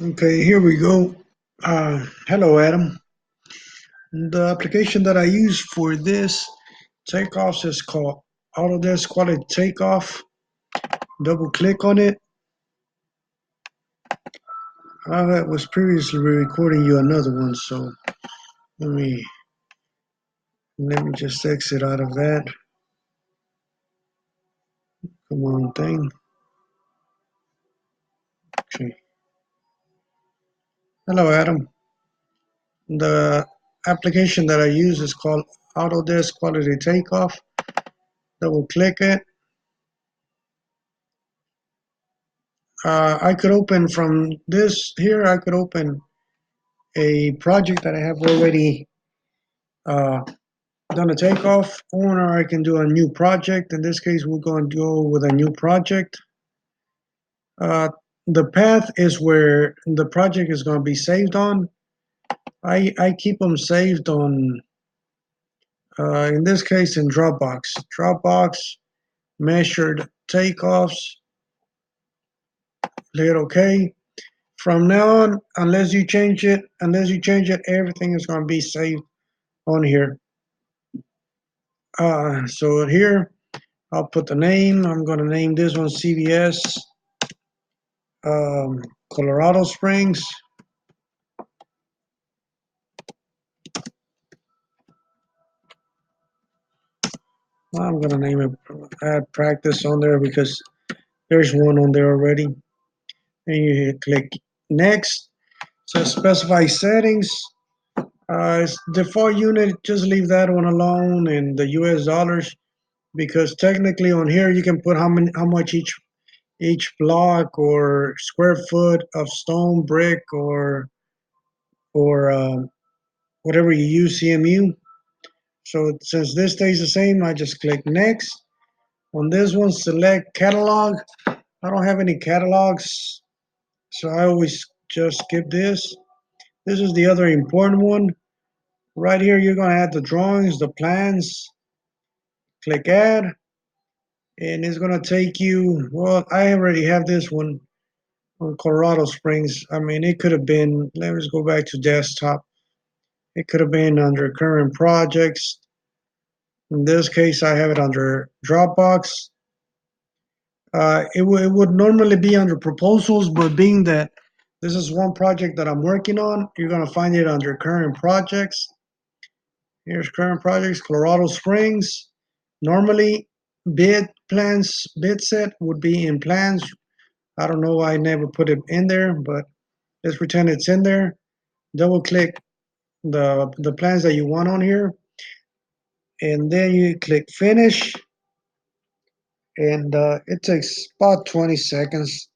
Okay, here we go. Hello, Adam. The application that I use for this takeoffs is called Autodesk Quality Takeoff. Double click on it. I was previously recording you another one, so let me let me just exit out of that. Come on, thing. Okay. Hello, Adam. The application that I use is called Autodesk Quality Takeoff. Double click it. I could open from this here. I could open a project that I have already uh, done a takeoff on, or I can do a new project. In this case, we're going to go with a new project. Uh, the path is where the project is going to be saved on. I keep them saved on, in this case, in Dropbox. Dropbox measured takeoffs. Hit OK. From now on, unless you change it, everything is going to be saved on here. So here, I'll put the name. I'm going to name this one CVS Colorado Springs. I'm going to name it, add practice on there because there's one on there already. And you click next. So specify settings. Default unit, just leave that one alone in the US dollars because technically on here you can put how much each block or square foot of stone, brick, or whatever you use, CMU. So since this stays the same, I just click next. On this one, select catalog. I don't have any catalogs, so I always just skip this. This is the other important one. Right here, you're gonna add the drawings, the plans. Click add, and it's gonna take you, well, I already have this one on Colorado Springs. I mean, it could have been, let me just go back to desktop. It could have been under current projects. In this case, I have it under Dropbox. It would normally be under proposals, but being that this is one project that I'm working on, you're going to find it under current projects. Here's current projects, Colorado Springs. Normally, bid set would be in plans. I don't know why I never put it in there, but let's pretend it's in there. Double click the plans that you want on here, and then you click finish, and it takes about 20 seconds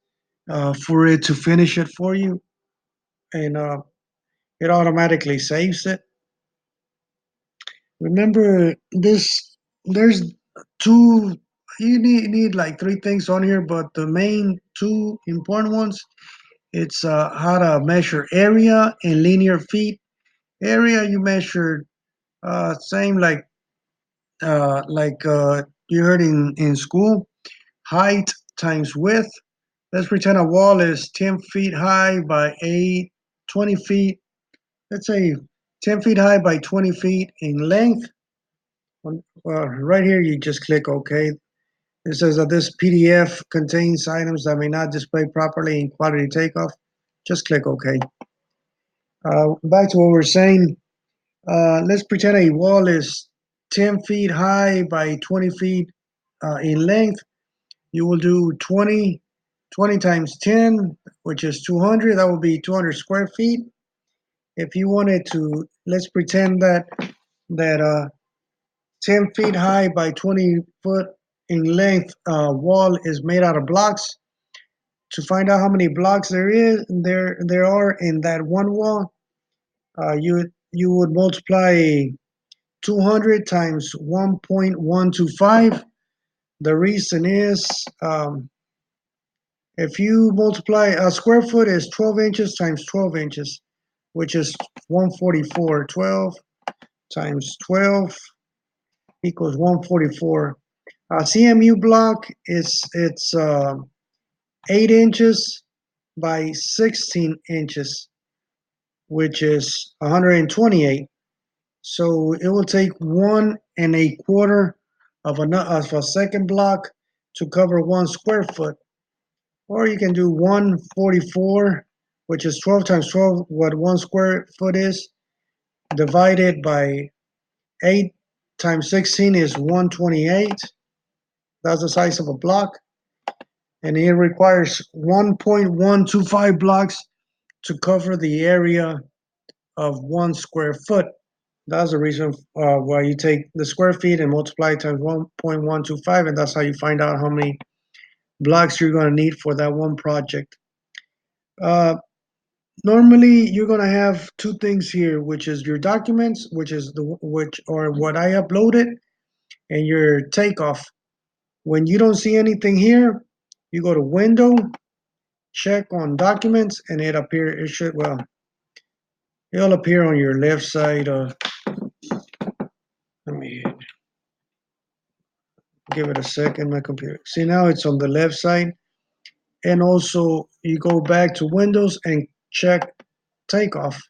for it to finish it for you, and it automatically saves it. Remember this, there's two, you need like three things on here, but the main two important ones, it's how to measure area in linear feet. Area you measure same like you heard in school, height times width. Let's pretend a wall is 10 feet high by 20 feet. Let's say 10 feet high by 20 feet in length. Right here, you just click OK. It says that this PDF contains items that may not display properly in Quality Takeoff. Just click OK. Back to what we're saying. Let's pretend a wall is 10 feet high by 20 feet in length. You will do 20 times 10, which is 200. That will be 200 square feet. If you wanted to, let's pretend that 10 feet high by 20 foot in length wall is made out of blocks. To find out how many blocks there are in that one wall, you would multiply 200 times 1.125. The reason is if you multiply a square foot is 12 inches times 12 inches, which is 144. 12 times 12 equals 144. CMU block is it's 8 inches. by 16 inches, which is 128. So it will take 1 1/4 of a second block to cover 1 square foot. Or you can do 144, which is 12 times 12, what 1 square foot is, divided by 8 times 16 is 128. That's the size of a block. And it requires 1.125 blocks to cover the area of 1 square foot. That's the reason why you take the square feet and multiply it times 1.125, and that's how you find out how many blocks you're going to need for that one project. Uh, Normally, you're going to have two things here, which is your documents, which or what I uploaded, and your takeoff. When you don't see anything here, you go to Window, check on Documents, and it should, well, it'll appear on your left side. Let me give it a second, my computer. See, now it's on the left side. And also, you go back to Windows and check Takeoff,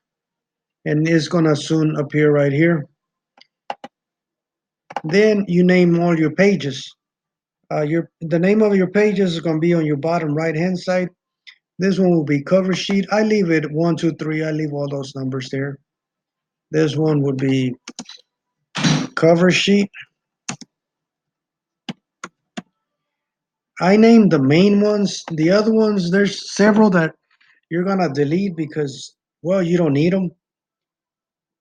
and it's gonna soon appear right here. Then you name all your pages. The name of your pages is gonna be on your bottom right hand side. This one will be cover sheet. I leave it 1, 2, 3. I leave all those numbers there. This one would be cover sheet. I named the main ones. The other ones, there's several that you're gonna delete because, well, you don't need them.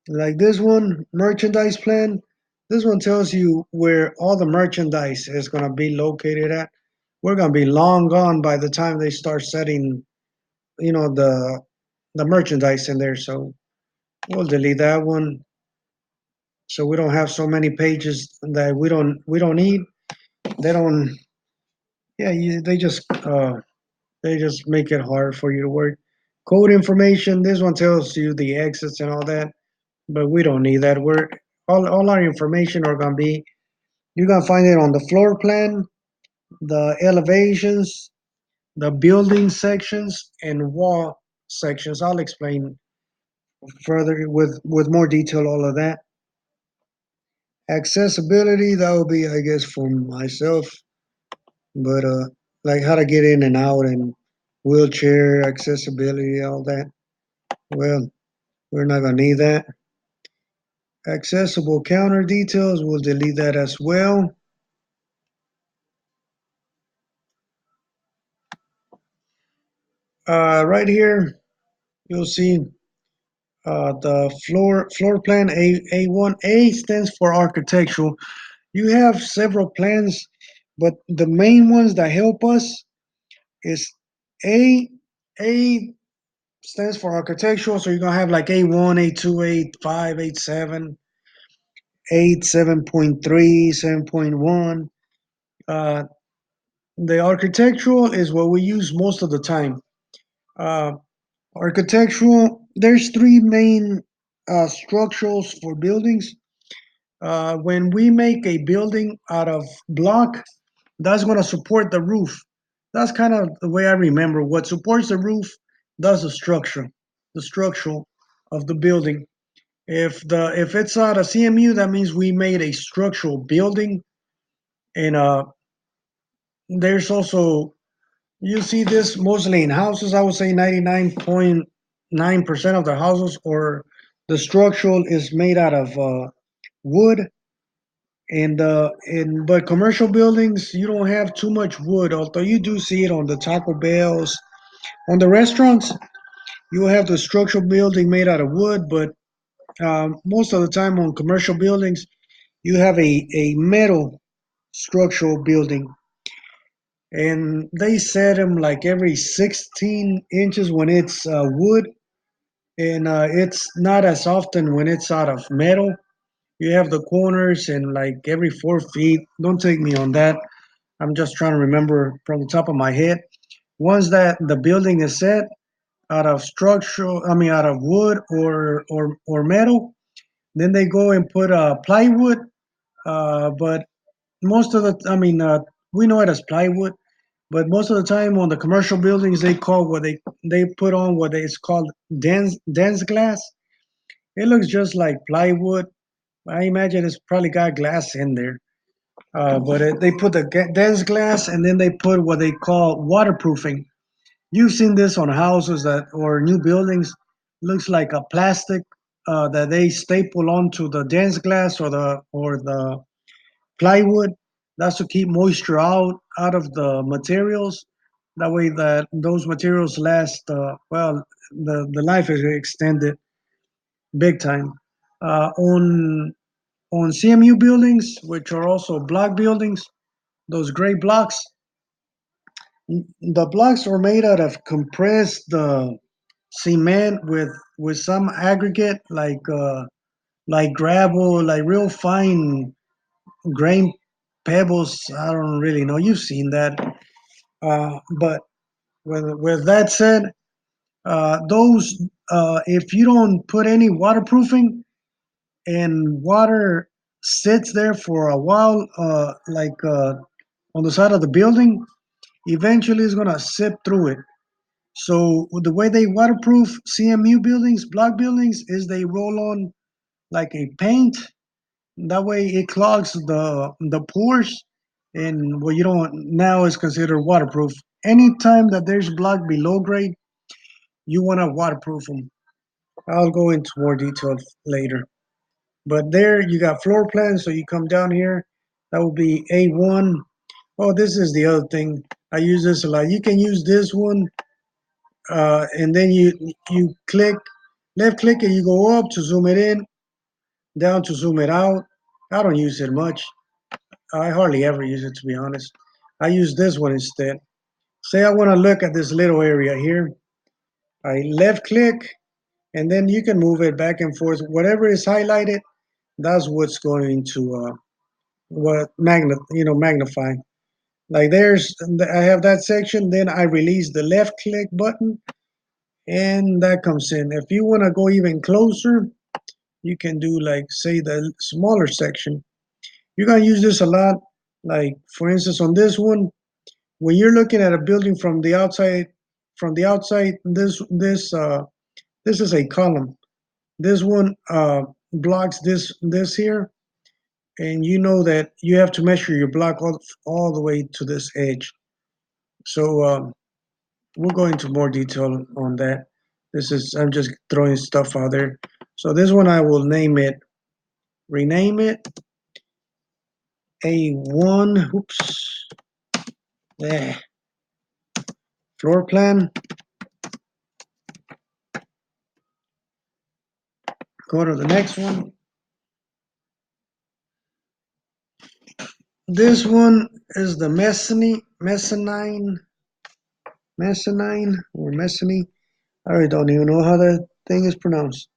Like this one, merchandise plan. This one tells you where all the merchandise is gonna be located at. We're gonna be long gone by the time they start setting, the merchandise in there. So we'll delete that one. So we don't have so many pages that we don't need. They don't. Yeah, they just make it hard for you to work. Code information. This one tells you the exits and all that, but we don't need that. All our information are gonna be. You're gonna find it on the floor plan, the elevations, the building sections, and wall sections. I'll explain further with more detail all of that. Accessibility, that will be, I guess, for myself, but like how to get in and out and wheelchair accessibility, all that. Well, we're not gonna need that. Accessible counter details, we'll delete that as well. Right here, you'll see the floor plan A1. A stands for architectural. You have several plans, but the main ones that help us is A. A stands for architectural, so you're gonna have like A1, A2, A5, A7, 8, 7.3, 7.1. Uh, the architectural is what we use most of the time. Uh, Architectural, there's three main structurals for buildings. When we make a building out of block, that's going to support the roof. That's kind of the way I remember. What supports the roof does the structural of the building. If it's out of CMU, that means we made a structural building. And there's also, you see this mostly in houses. I would say 99.9% of the houses or the structural is made out of wood. And but commercial buildings, you don't have too much wood, although you do see it on the Taco Bells, on the restaurants. You will have the structural building made out of wood, but most of the time on commercial buildings, you have a metal structural building, and they set them like every 16 inches when it's wood, and it's not as often when it's out of metal. You have the corners and like every 4 feet. Don't take me on that. I'm just trying to remember from the top of my head. Once that the building is set out of out of wood or metal, then they go and put plywood. But most of the, we know it as plywood, But most of the time on the commercial buildings, they call what they put on what is called dense glass. It looks just like plywood. I imagine it's probably got glass in there. They put the dense glass and then they put what they call waterproofing. You've seen this on houses that or new buildings. Looks like a plastic that they staple onto the dense glass or the plywood. That's to keep moisture out of the materials. That way, that those materials last. Well, the life is extended big time. On CMU buildings, which are also block buildings, those gray blocks, the blocks are made out of compressed cement with some aggregate like gravel, like real fine grain pebbles. I don't really know. You've seen that, but with that said, those if you don't put any waterproofing and water sits there for a while, on the side of the building, eventually it's gonna sip through it. So the way they waterproof CMU buildings, block buildings, is they roll on like a paint. That way it clogs the pores, and what you don't now is considered waterproof. Anytime that there's block below grade, you want to waterproof them. I'll go into more detail later. But there you got floor plans. So you come down here, that will be A1. Oh, this is the other thing. I use this a lot. You can use this one, and then you click left click and you go up to zoom it in, down to zoom it out. I don't use it much. I hardly ever use it, to be honest. I use this one instead. Say I want to look at this little area here. I left click and then you can move it back and forth. Whatever is highlighted, that's what's going to magnify. Like I have that section. Then I release the left click button, and that comes in. If you want to go even closer, you can do like say the smaller section. You're gonna use this a lot. Like for instance, on this one, when you're looking at a building from the outside, this is a column. This one blocks this here, and you know that you have to measure your block all the way to this edge. So we'll go into more detail on that. I'm just throwing stuff out there. So this one I will rename it A1. Oops, there. Floor plan. Go to the next one. This one is the mezzanine or mezzanine. I really don't even know how that thing is pronounced.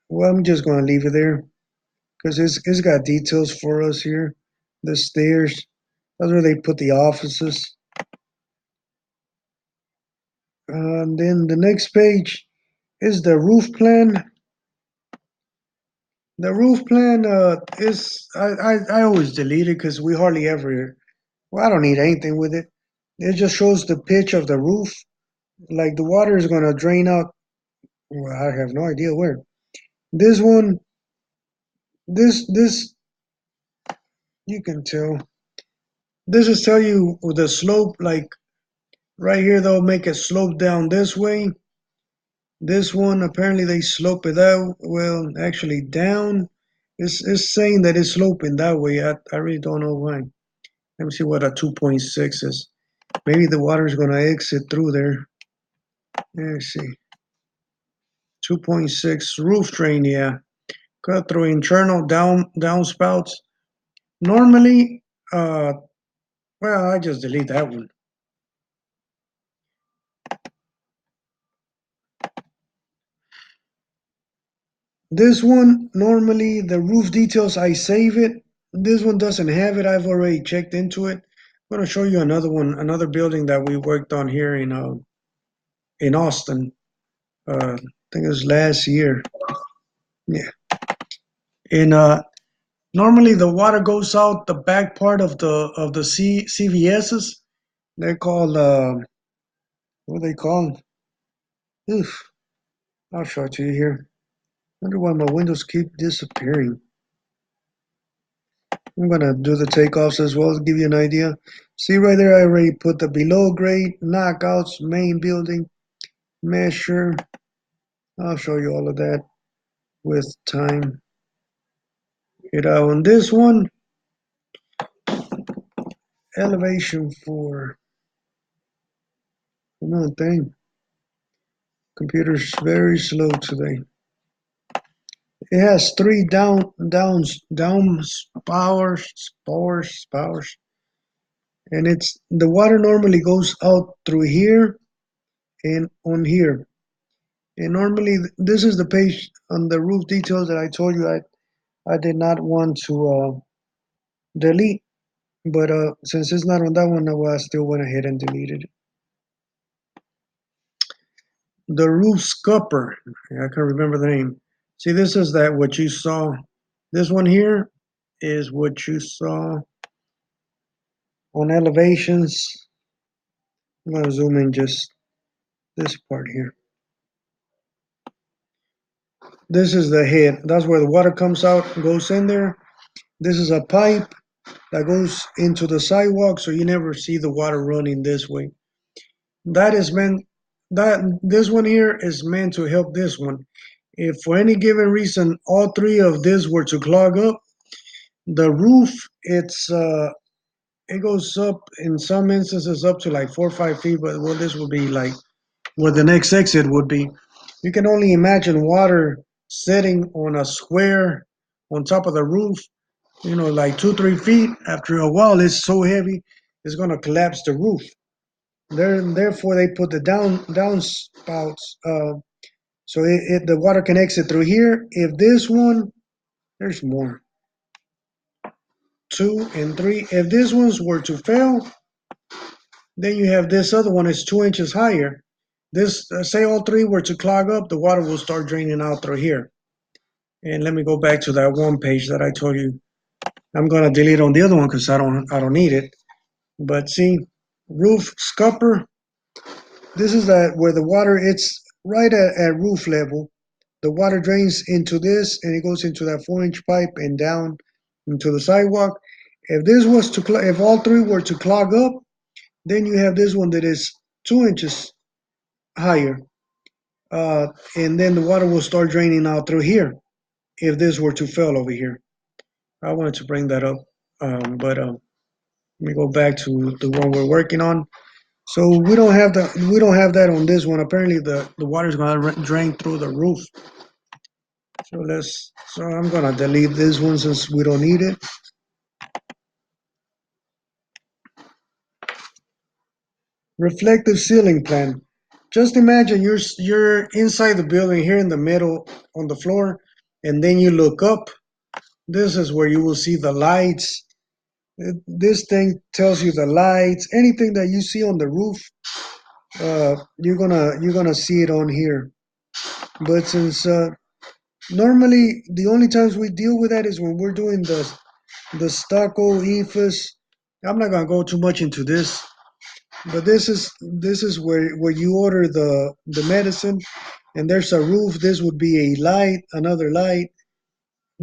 Well, I'm just going to leave it there because it's got details for us here. The stairs, that's where they put the offices. And then the next page is the roof plan. The roof plan is I always delete it because we hardly ever. Well, I don't need anything with it. It just shows the pitch of the roof. Like the water is gonna drain out. Well, I have no idea where. This one, this you can tell. This is tell you the slope. Like right here, they'll make it slope down this way. This one apparently they slope it out. Well, actually down. It's saying that it's sloping that way. I really don't know why. Let me see what a 2.6 is. Maybe the water is gonna exit through there. Let's see. 2.6 roof drain. Yeah, cut through internal downspouts. Normally, well, I just delete that one. This one, normally the roof details, I save it. This one doesn't have it. I've already checked into it. I'm gonna show you another one, another building that we worked on here in Austin. I think it was last year. Yeah. And normally the water goes out the back part of the CVSs. They're called, what are they called? Oof, I'll show it to you here. Wonder why my windows keep disappearing. I'm gonna do the takeoffs as well to give you an idea. See right there, I already put the below grade, knockouts, main building, measure. I'll show you all of that with time. On this one, elevation for another thing. Computer's very slow today. It has three downs, powers, and it's the water normally goes out through here and on here. And normally, this is the page on the roof details that I told you I did not want to delete, but since it's not on that one, I still went ahead and deleted it. The roof scupper, I can't remember the name. See, this is that what you saw. This one here is what you saw on elevations. I'm gonna zoom in just this part here. This is the head. That's where the water comes out, goes in there. This is a pipe that goes into the sidewalk, so you never see the water running this way. That is meant that this one here is meant to help this one. If for any given reason all three of this were to clog up, the roof it goes up in some instances up to like 4 or 5 feet, but well, this would be like where the next exit would be. You can only imagine water sitting on a square on top of the roof, like 2 or 3 feet. After a while, it's so heavy, it's gonna collapse the roof. Therefore, they put the downspouts, so the water can exit through here. If this one, there's more, 2 and 3. If this ones were to fail, then you have this other one is 2 inches higher. This, say all three were to clog up, the water will start draining out through here. And let me go back to that one page that I told you. I'm gonna delete on the other one because I don't need it. But see, roof scupper. This is where the water, it's right at roof level. The water drains into this and it goes into that 4 inch pipe and down into the sidewalk. If all three were to clog up, then you have this one that is 2 inches higher. And then the water will start draining out through here if this were to fail over here. I wanted to bring that up, but let me go back to the one we're working on. So we don't have that on this one. Apparently, the water's gonna drain through the roof. So I'm gonna delete this one since we don't need it. Reflective ceiling plan. Just imagine you're inside the building here in the middle on the floor, and then you look up. This is where you will see the lights. This thing tells you the lights. Anything that you see on the roof, you're gonna see it on here. But since normally the only times we deal with that is when we're doing the stucco ephes. I'm not gonna go too much into this, but this is where you order the medicine, and there's a roof. This would be a light, another light.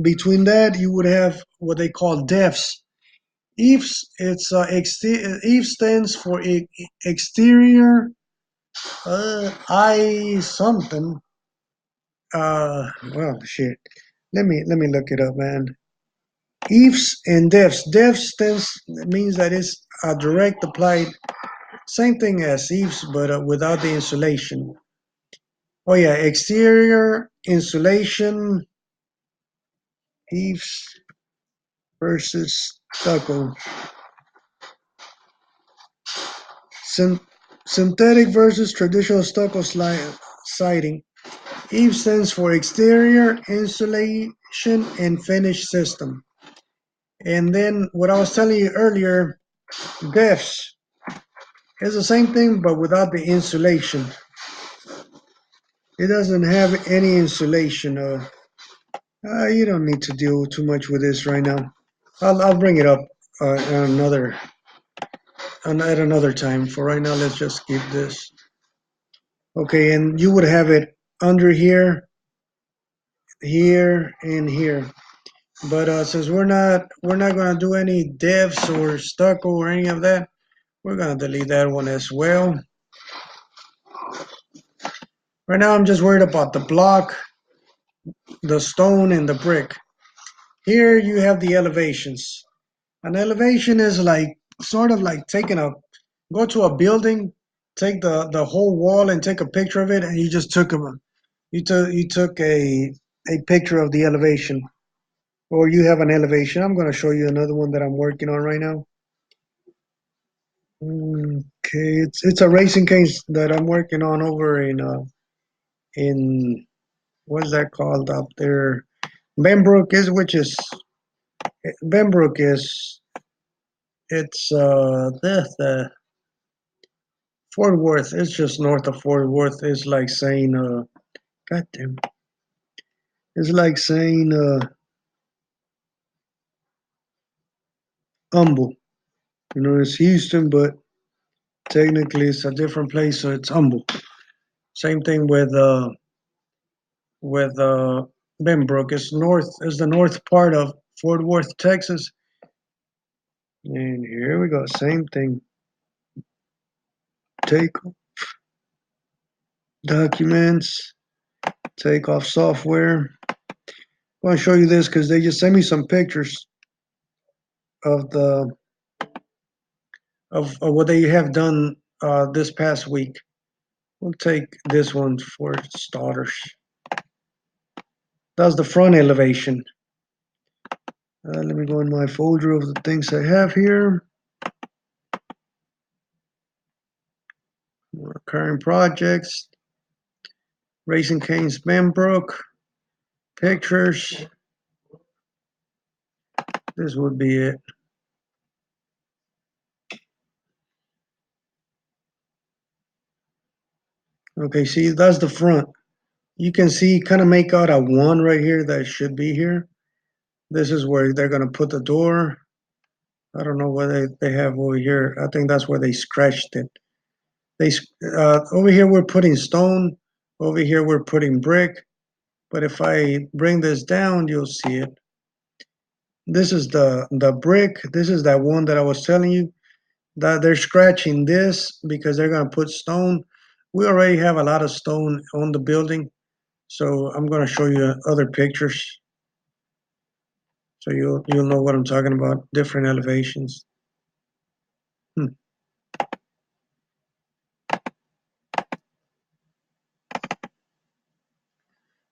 Between that, you would have what they call defs. EVES, EVE stands for exterior I something. Well, shit. Let me look it up, man. EVES and DEFs. DEFs means that it's a direct applied, same thing as EVES, but without the insulation. Oh yeah, exterior insulation, EVES versus stucco. Syn- Synthetic versus traditional stucco siding. EVE stands for exterior insulation and finish system. And then what I was telling you earlier, BEFs is the same thing but without the insulation. It doesn't have any insulation. You don't need to deal too much with this right now. I'll bring it up in at another time. For right now, let's just keep this. Okay, and you would have it under here, here, and here. But since we're not gonna do any divs or stucco or any of that, we're gonna delete that one as well. Right now, I'm just worried about the block, the stone, and the brick. Here you have the elevations. An elevation is like sort of like taking a go to a building, take the whole wall and take a picture of it, and you just took you took a picture of the elevation, or you have an elevation. I'm going to show you another one that I'm working on right now. Okay, it's a racing case that I'm working on over in what's that called up there? Benbrook is which is Benbrook is it's the Fort Worth. It's just north of Fort Worth. It's like saying goddamn. It's like saying humble. You know, it's Houston, but technically it's a different place, so it's humble. Same thing with Benbrook. It's north. It's the north part of Fort Worth, Texas. And here we go. Same thing. Take documents. Takeoff software. I want to show you this because they just sent me some pictures of of what they have done this past week. We'll take this one for starters. That's the front elevation. Let me go in my folder of the things I have here. More current projects. Racing Canes Benbrook. Pictures. This would be it. Okay, see, that's the front. You can see, kind of make out a one right here that should be here. This is where they're going to put the door. I don't know what they have over here. I think that's where they scratched it. They over here we're putting stone. Over here we're putting brick. But if I bring this down, you'll see it. This is the brick. This is that one that I was telling you. That they're scratching this because they're gonna put stone. We already have a lot of stone on the building, so I'm gonna show you other pictures so you'll know what I'm talking about. Different elevations. Hmm.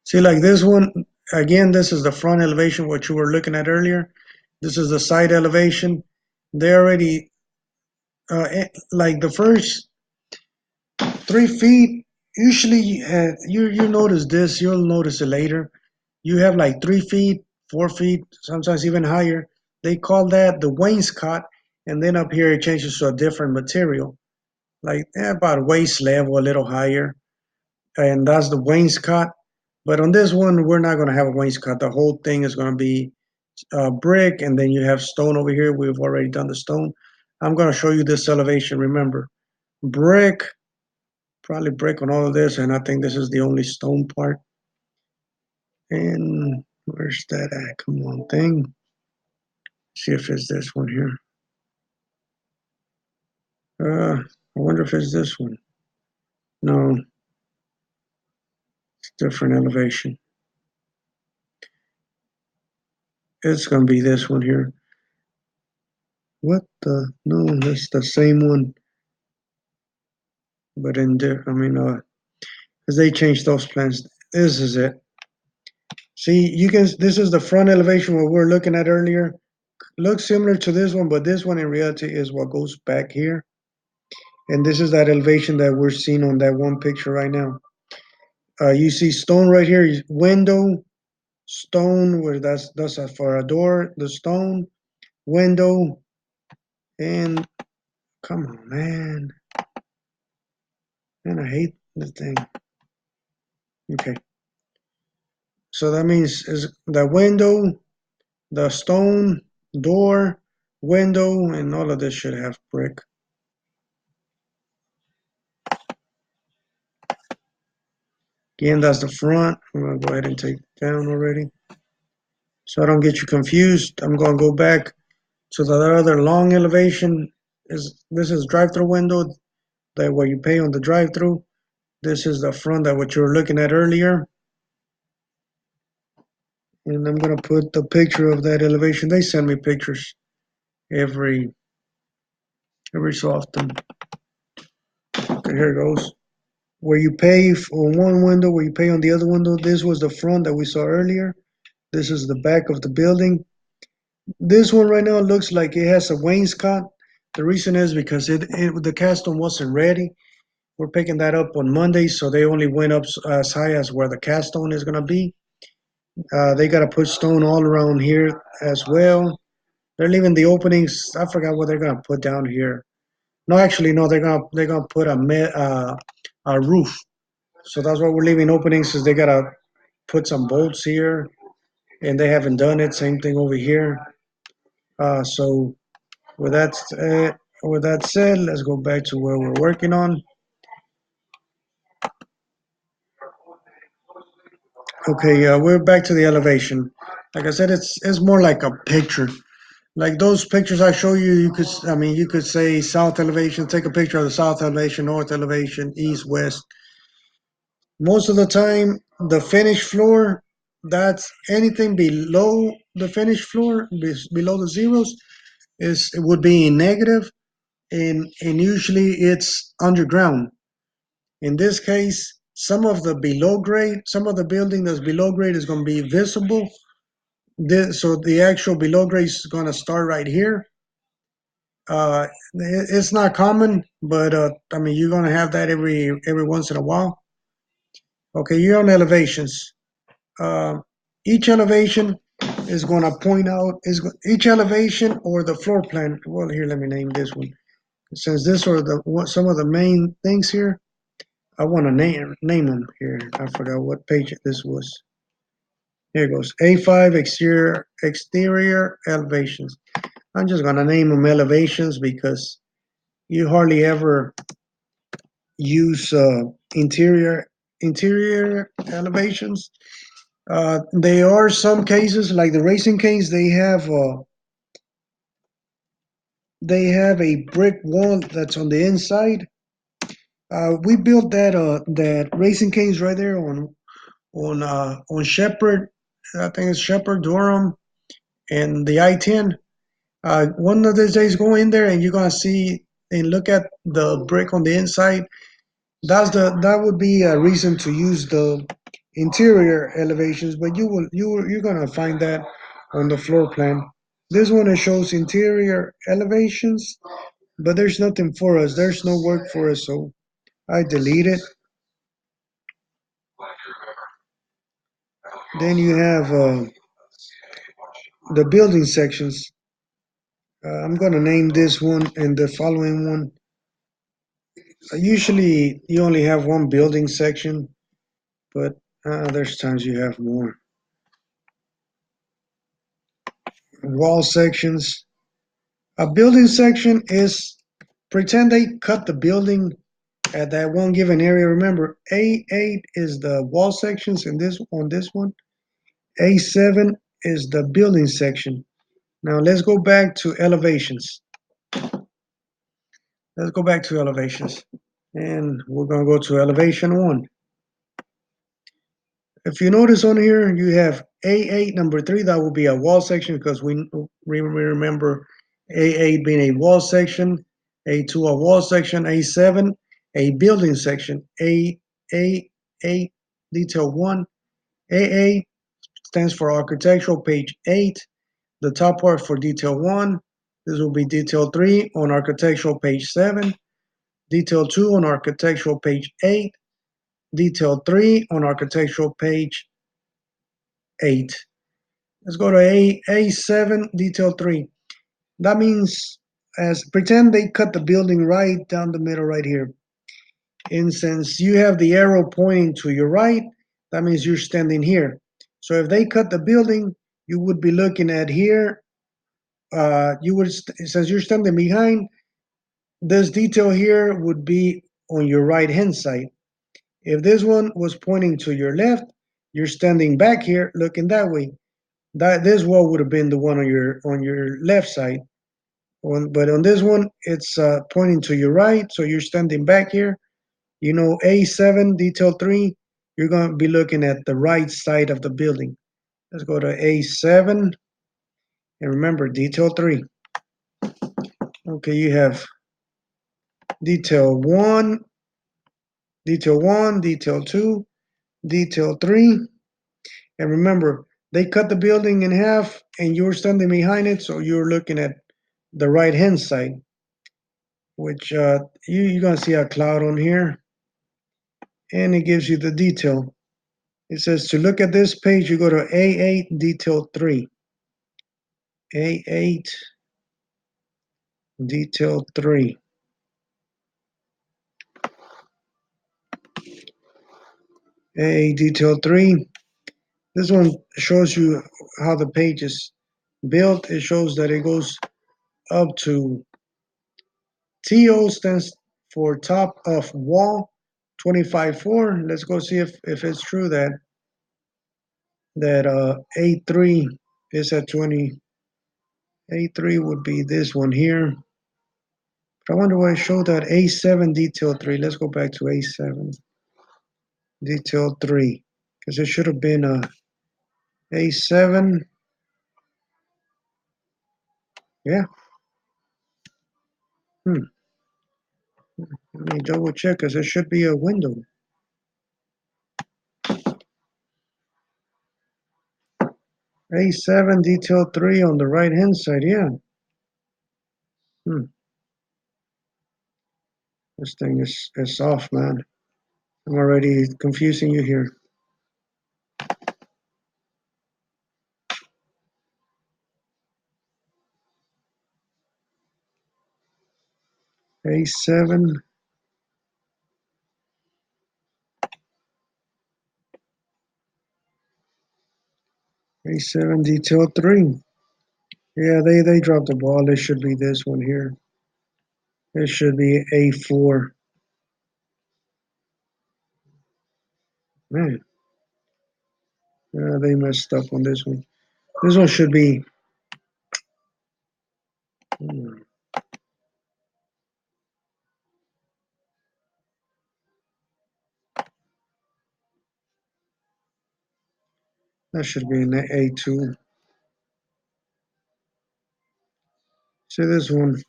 See, like this one, again, this is the front elevation, what you were looking at earlier. This is the side elevation. They already, like the first 3 feet, usually you notice this, you'll notice it later. You have like 3 feet, 4 feet, sometimes even higher. They call that the wainscot, and then up here it changes to a different material, like about waist level, a little higher, and that's the wainscot. But on this one, we're not going to have a wainscot. The whole thing is going to be brick, and then you have stone over here. We've already done the stone. I'm going to show you this elevation. Remember, brick, probably brick on all of this, and I think this is the only stone part. And where's that at? Come on, thing. See if it's this one here. I wonder if it's this one. No, it's different elevation. It's gonna be this one here. What the? No, that's the same one, but in there. I mean, because they changed those plans. This is it. See, you can. This is the front elevation what we were looking at earlier. Looks similar to this one, but this one in reality is what goes back here. And this is that elevation that we're seeing on that one picture right now. You see stone right here, window, stone, where that's for a door, the stone, window, and come on, man. Man, I hate the thing. Okay. So that means is the window, the stone, door, window, and all of this should have brick. Again, that's the front. I'm gonna go ahead and take it down already. So I don't get you confused. I'm gonna go back to the other long elevation. This is drive-through window that where you pay on the drive-through. This is the front that what you were looking at earlier. And I'm gonna put the picture of that elevation. They send me pictures every so often. Okay, here it goes. Where you pay on one window, where you pay on the other window. This was the front that we saw earlier. This is the back of the building. This one right now looks like it has a wainscot. The reason is because the capstone wasn't ready. We're picking that up on Monday, so they only went up as high as where the capstone is gonna be. They gotta put stone all around here as well. They're leaving the openings. I forgot what they're gonna put down here. No, actually, no. They're gonna put a roof. So that's why we're leaving openings. Is they gotta put some bolts here, and they haven't done it. Same thing over here. So with that said, let's go back to where we're working on. Okay, we're back to the elevation. Like I said, it's more like a picture. Like those pictures I show you, you could say south elevation. Take a picture of the south elevation, north elevation, east, west. Most of the time, the finished floor, that's anything below the finished floor, below the zeros, it would be in negative, and usually it's underground. In this case, some of the building that's below grade is going to be visible. So the actual below grade is going to start right here. It's not common, but you're going to have that every once in a while. Okay, you're on elevations. Uh, each elevation is going to point out each elevation or the floor plan. Well, here, let me name this one. Since this are some of the main things here, I want to name them here. I forgot what page this was. Here it goes. A5 exterior elevations. I'm just gonna name them elevations because you hardly ever use interior elevations. There are some cases like the racing canes. They have a brick wall that's on the inside. We built that racing canes right there on Shepherd. I think it's Shepherd, Durham, and the I-10. One of these days, go in there and you're gonna see and look at the brick on the inside. That would be a reason to use the interior elevations, but you're gonna find that on the floor plan. This one it shows interior elevations, but there's nothing for us. There's no work for us, so I delete it. Then you have the building sections. I'm gonna name this one and the following one. Usually you only have one building section, but there's times you have more. Wall sections. A building section is pretend they cut the building at that one given area. Remember, A8 is the wall sections in this on this one. A7 is the building section. Now let's go back to elevations. Let's go back to elevations. And we're going to go to elevation 1. If you notice on here, you have A8 number 3. That will be a wall section because we remember A8 being a wall section, A2 a wall section, A7 a building section, A8 detail 1. AA stands for architectural page 8. The top part for detail 1. This will be detail 3 on architectural page 7. Detail 2 on architectural page 8. Detail 3 on architectural page 8. Let's go to A7, detail 3. That means, as pretend they cut the building right down the middle right here. And since you have the arrow pointing to your right, that means you're standing here. So if they cut the building, you would be looking at here. Since you're standing behind, this detail here would be on your right hand side. If this one was pointing to your left, you're standing back here looking that way. That this wall would have been the one on your left side. But on this one, it's pointing to your right, so you're standing back here. You know, A7 detail 3, you're going to be looking at the right side of the building. Let's go to A7, and remember detail 3. Okay, you have detail 1, detail 1, detail 2, detail 3. And remember, they cut the building in half and you're standing behind it, so you're looking at the right hand side, which you're going to see a cloud on here, and it gives you the detail. It says to look at this page, you go to A8 detail 3. A8 detail 3. A8 detail 3. This one shows you how the page is built. It shows that it goes up to TO stands for top of wall 25.4. Let's go see if it's true that A3 is at 20. A3 would be this one here. But I wonder why I showed that A7 detail 3. Let's go back to A7 detail 3 because it should have been A7. Yeah. Hmm. Let me double check because it should be a window. A7 detail 3 on the right hand side. Yeah. Hmm. This thing is off, man. I'm already confusing you here. A7, A7 detail 3. Yeah, they dropped the ball. It should be this one here. It should be A4. Man, yeah, they messed up on this one. This one should be, hmm, that should be an A2. See this one,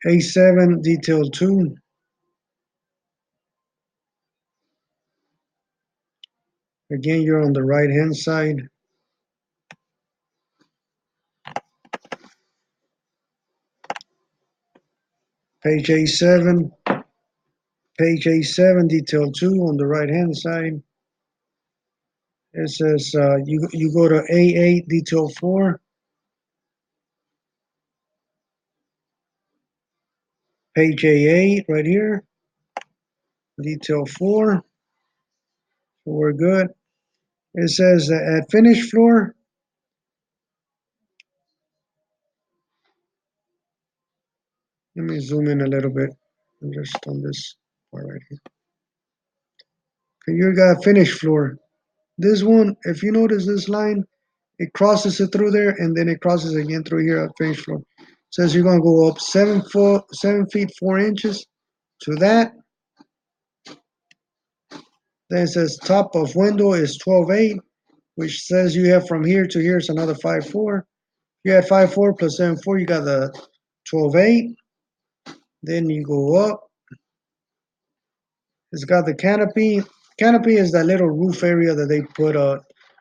A7 detail 2. Again, you're on the right hand side. Page A7, page A7 detail 2 on the right hand side. It says you go to A8 detail 4, page A8 right here, detail 4. So we're good. It says that at finished floor, let me zoom in a little bit. Just on this part right here. Okay, you got finished floor. This one, if you notice this line, it crosses it through there and then it crosses again through here at finished floor. It says you're gonna go up 7 feet 4 inches to that. Then it says top of window is 12.8, which says you have from here to here is another 5.4. You had 5.4 plus 7.4, you got the 12.8. Then you go up. It's got the canopy. Canopy is that little roof area that they put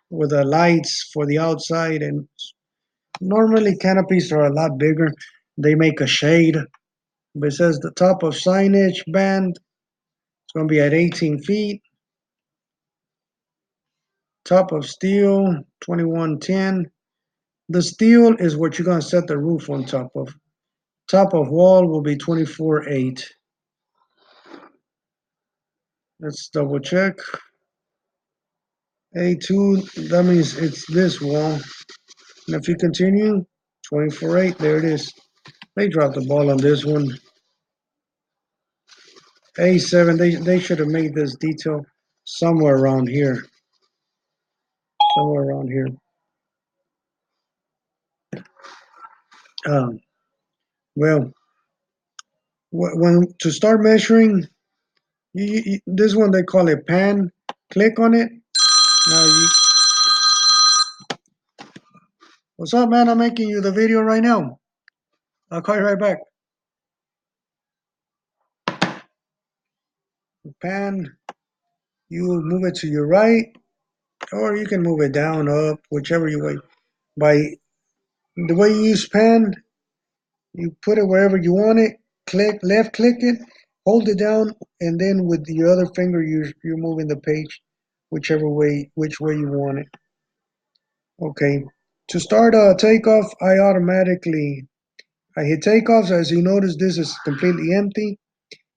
with the lights for the outside. And normally canopies are a lot bigger. They make a shade. But it says the top of signage band. It's going to be at 18 feet. Top of steel, 2110. The steel is what you're going to set the roof on top of. Top of wall will be 24.8. Let's double check. A2, that means it's this wall. And if you continue, 24.8, there it is. They dropped the ball on this one. A7. They should have made this detail somewhere around here. Somewhere around here. Um, well, when to start measuring, this one they call it pan. Click on it. Now you, what's up, man? I'm making you the video right now. I'll call you right back. Pan. You move it to your right, or you can move it down, up, whichever you way. By the way you use pan, you put it wherever you want it. Click, left click it, hold it down, and then with your other finger, you're moving the page, which way you want it. Okay. To start takeoff, I hit takeoff. So as you notice, this is completely empty.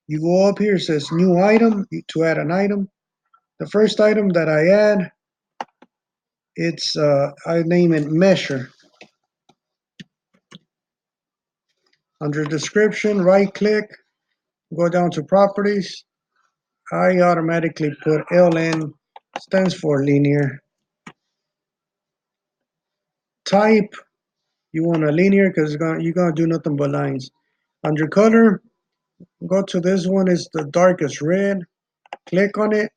You go up here, it says new item to add an item. The first item that I add, I name it measure. Under description, right click, go down to properties. I automatically put LN, stands for linear. Type, you want a linear because you're gonna do nothing but lines. Under color, go to this one, is the darkest red. Click on it,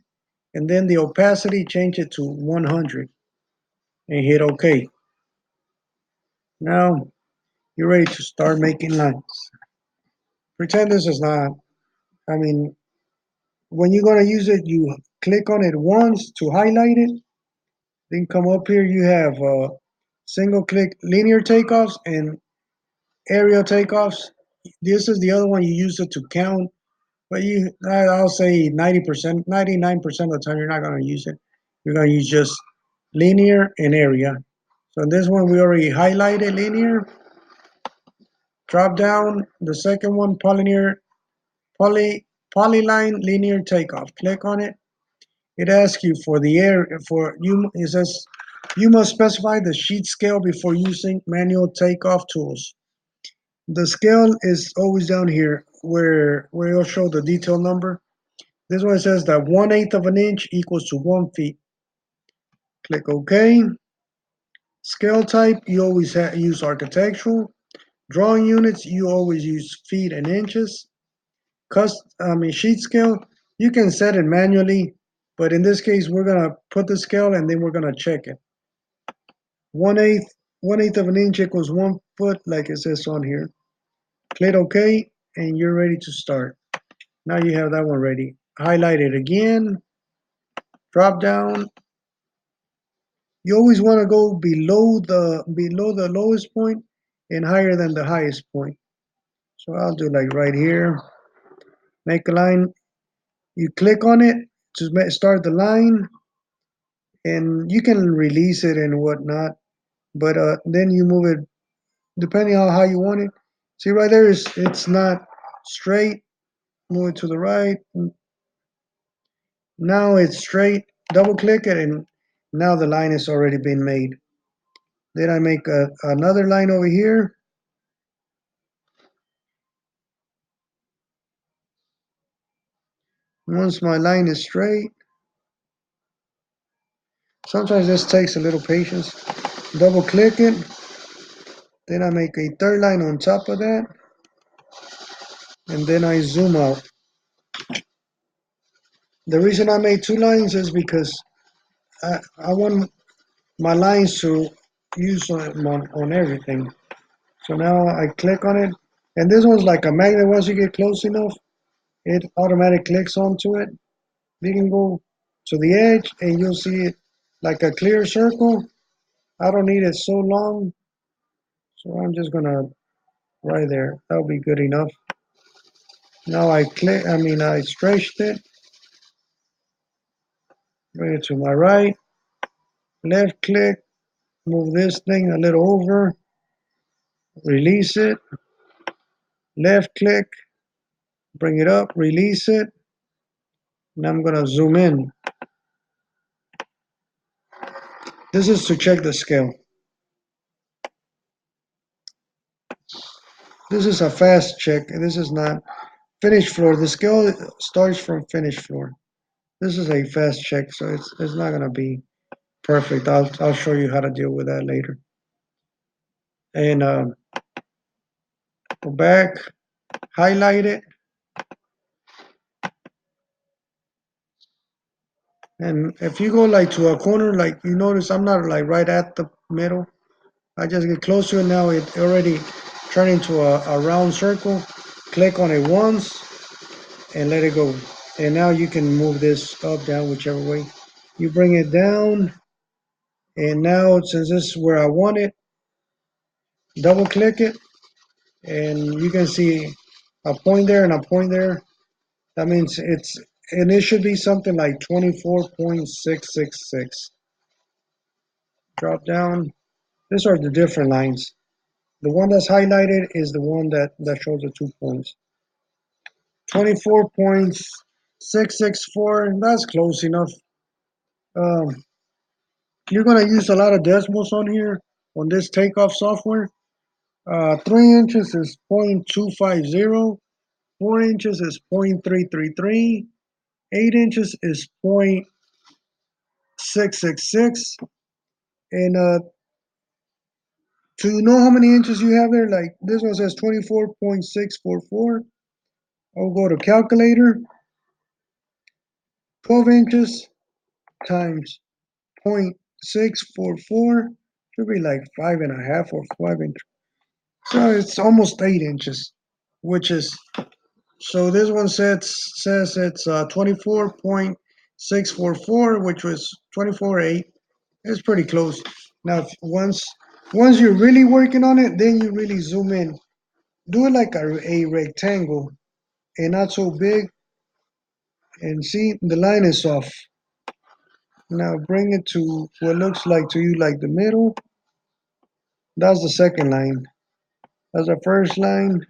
and then the opacity, change it to 100 and hit OK. Now you're ready to start making lines. Pretend this is not, I mean, when you're going to use it, you click on it once to highlight it. Then come up here, you have single click linear takeoffs and aerial takeoffs. This is the other one you use it to count, but I'll say 90%, 99% of the time you're not going to use it. You're going to use just linear and area. So this one we already highlighted linear. Drop down the second one, polyline linear takeoff. Click on it. It asks you for the area for you. It says you must specify the sheet scale before using manual takeoff tools. The scale is always down here where it'll show the detail number. This one says that 1/8 of an inch equals to 1 feet. Click OK. Scale type, you always use architectural. Drawing units, you always use feet and inches. Sheet scale, you can set it manually, but in this case, we're gonna put the scale and then we're gonna check it. 1/8, 1/8 of an inch equals 1 foot, like it says on here. Click OK, and you're ready to start. Now you have that one ready. Highlight it again. Drop down. You always want to go below the lowest point and higher than the highest point. So I'll do like right here. Make a line. You click on it to start the line, and you can release it and whatnot. But then you move it depending on how you want it. See right there, it's not straight. Move it to the right. Now it's straight. Double click it, and now the line has already been made. Then I make another line over here. Once my line is straight, sometimes this takes a little patience. Double click it. Then I make a third line on top of that. And then I zoom out. The reason I made two lines is because I want my lines to use on everything. So now I click on it. And this one's like a magnet. Once you get close enough, it automatically clicks onto it. You can go to the edge and you'll see it like a clear circle. I don't need it so long. So I'm just gonna right there. That'll be good enough. Now I stretched it. Bring it to my right. Left click. Move this thing a little over. Release it. Left click. Bring it up. Release it. And I'm gonna zoom in. This is to check the scale. This is a fast check. This is not Finish floor. The scale starts from finish floor. This is a fast check, so it's not gonna be perfect. I'll show you how to deal with that later. And go back, highlight it, and if you go like to a corner, like you notice, I'm not like right at the middle. I just get close to it now. It already turned into a round circle. Click on it once and let it go. And now you can move this up, down, whichever way. You bring it down, and now since this is where I want it, double click it, and you can see a point there and a point there. That means and it should be something like 24.666. Drop down. These are the different lines. The one that's highlighted is the one that shows the 2 points. 24.664, that's close enough. Um, you're gonna use a lot of decimals on here on this takeoff software. 3 inches is 0.250. 4 inches is 0.333. 8 inches is 0.666. And to know how many inches you have there, like this one says 24.644. I'll go to calculator. 12 inches times 0.644 should be like 5.5 or 5 inches. So it's almost 8 inches, which is so this one says it's 24.644, which was 24.8. It's pretty close. Now, once you're really working on it, then you really zoom in. Do it like a rectangle and not so big. And see, the line is off. Now bring it to what looks like to you like the middle. That's the second line. That's the first line.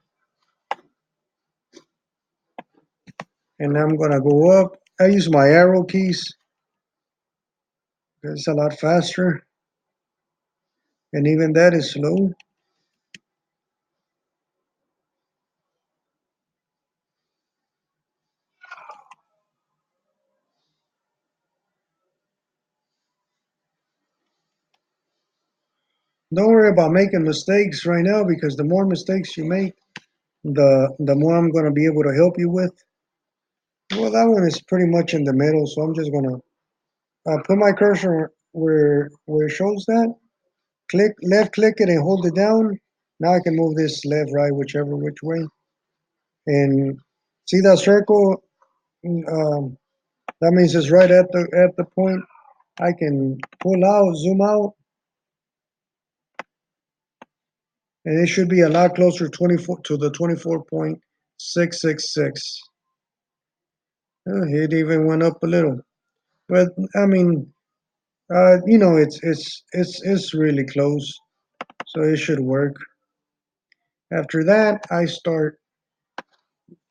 And I'm gonna go up. I use my arrow keys because it's a lot faster. And even that is slow. Don't worry about making mistakes right now because the more mistakes you make, the more I'm gonna be able to help you with. Well, that one is pretty much in the middle, so I'm just gonna put my cursor where it shows that. Left click it and hold it down. Now I can move this left, right, whichever which way. And see that circle? That means it's right at the point. I can pull out, zoom out, and it should be a lot closer 24 to the 24.666. It even went up a little, but I mean, it's really close, so it should work. After that, I start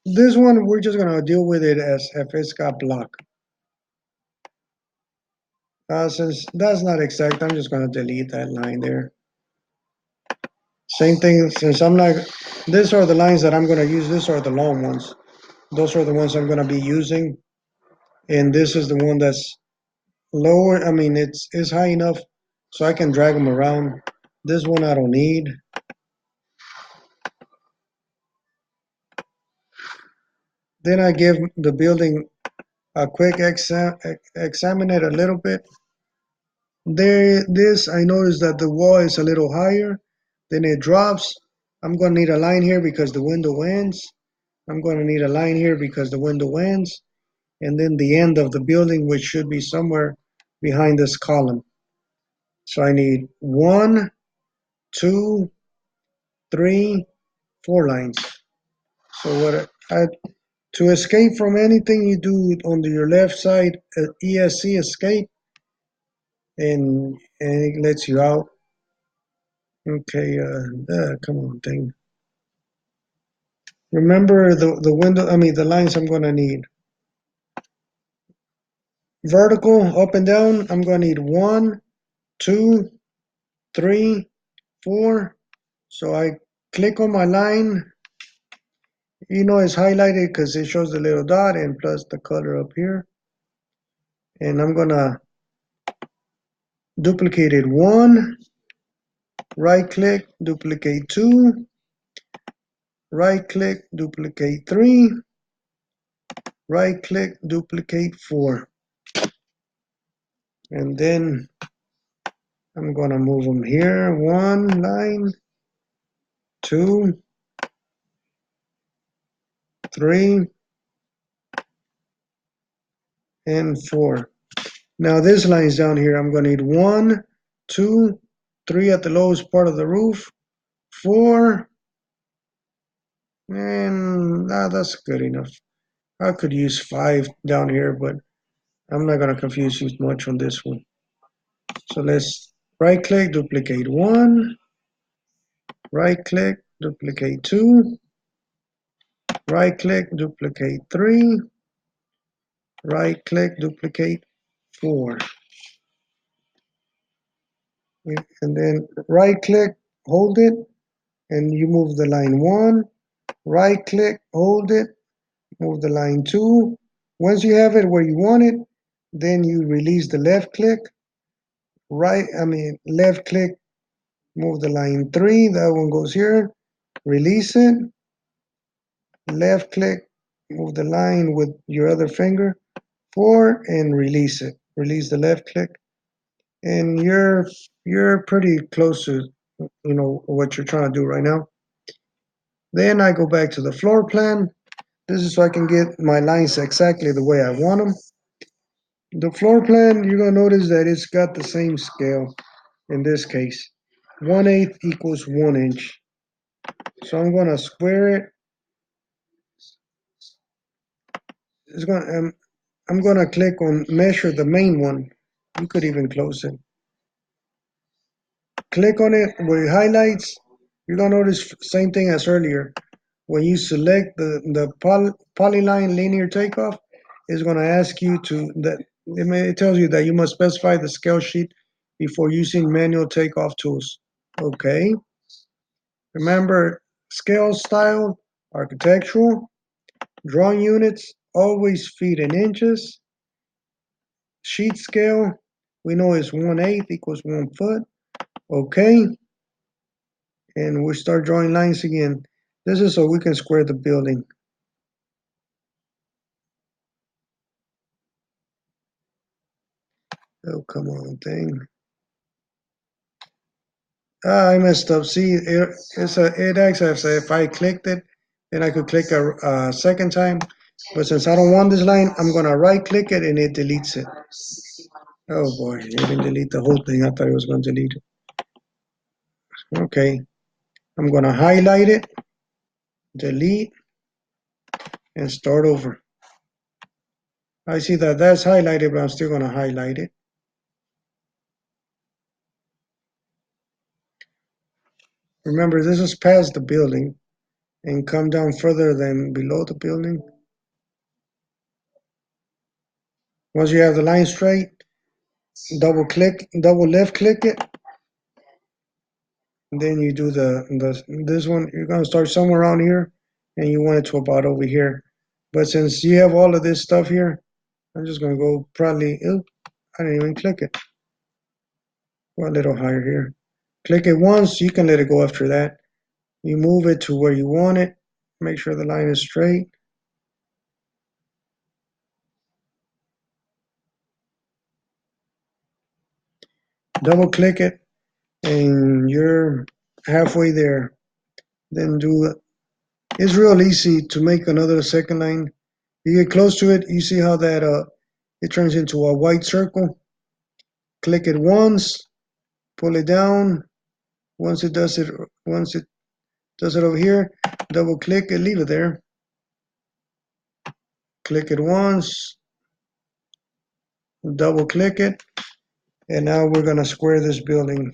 this one. We're just gonna deal with it as if it's got block. Since that's not exact, I'm just gonna delete that line there. Same thing, since I'm not, these are the lines that I'm gonna use, these are the long ones. Those are the ones I'm gonna be using. And this is the one that's lower, I mean, it's high enough so I can drag them around. This one I don't need. Then I give the building a quick examine it a little bit. This, I notice that the wall is a little higher, then it drops. I'm gonna need a line here because the window ends. I'm gonna need a line here because the window ends. And then the end of the building, which should be somewhere behind this column. So I need 1, 2, 3, 4 lines. So to escape from anything you do on your left side, ESC escape, and it lets you out. Okay, come on, thing. Remember the window, I mean the lines I'm gonna need. Vertical, up and down, I'm gonna need 1, 2, 3, 4. So I click on my line You know it's highlighted because it shows the little dot and plus the color up here. And I'm gonna duplicate it 1, right click, duplicate 2, right click, duplicate 3, right click, duplicate 4. And then I'm gonna move them here, 1 line, 2, 3, and 4. Now this line's down here. I'm gonna need 1, 2, 3 at the lowest part of the roof, 4, and that's good enough. I could use 5 down here, but I'm not gonna confuse you much on this one. So let's right click, duplicate 1, right click, duplicate 2, right click, duplicate 3, right click, duplicate 4. And then right click, hold it, and you move the line 1, right click, hold it, move the line 2. Once you have it where you want it, then you release the left click, left click, move the line 3, that one goes here, release it, left click, move the line with your other finger, 4, and release it. Release the left click, and you're pretty close to what you're trying to do right now. Then I go back to the floor plan. This is so I can get my lines exactly the way I want them. The floor plan, you're gonna notice that it's got the same scale in this case. 1/8 equals 1 inch. So I'm gonna square it. It's gonna I'm gonna click on measure the main one. You could even close it. Click on it where it highlights. You're gonna notice same thing as earlier. When you select the polyline linear takeoff, it's gonna ask you to that it tells you that you must specify the scale sheet before using manual takeoff tools. Okay. Remember scale style, architectural, drawing units, always feet and inches. Sheet scale, we know is 1/8 equals 1 foot. Okay. And we start drawing lines again. This is so we can square the building. Oh, come on, thing. I messed up. See, it actually says if I clicked it, then I could click a second time. But since I don't want this line, I'm gonna right click it and it deletes it. Oh boy, it didn't delete the whole thing. I thought it was gonna delete it. Okay, I'm gonna highlight it, delete, and start over. I see that that's highlighted, but I'm still gonna highlight it. Remember, this is past the building and come down further than below the building. Once you have the line straight, double left click it, and then you do this one. You're gonna start somewhere around here, and you want it to about over here. But since you have all of this stuff here, I'm just gonna go probably. Oop, I didn't even click it. Go a little higher here. Click it once. You can let it go after that. You move it to where you want it. Make sure the line is straight. Double click it, and you're halfway there. Then do it. It's real easy to make another second line. You get close to it, you see how that it turns into a white circle. Click it once, pull it down. Once it does it over here, double click it, leave it there. Click it once, double click it, and now we're gonna square this building.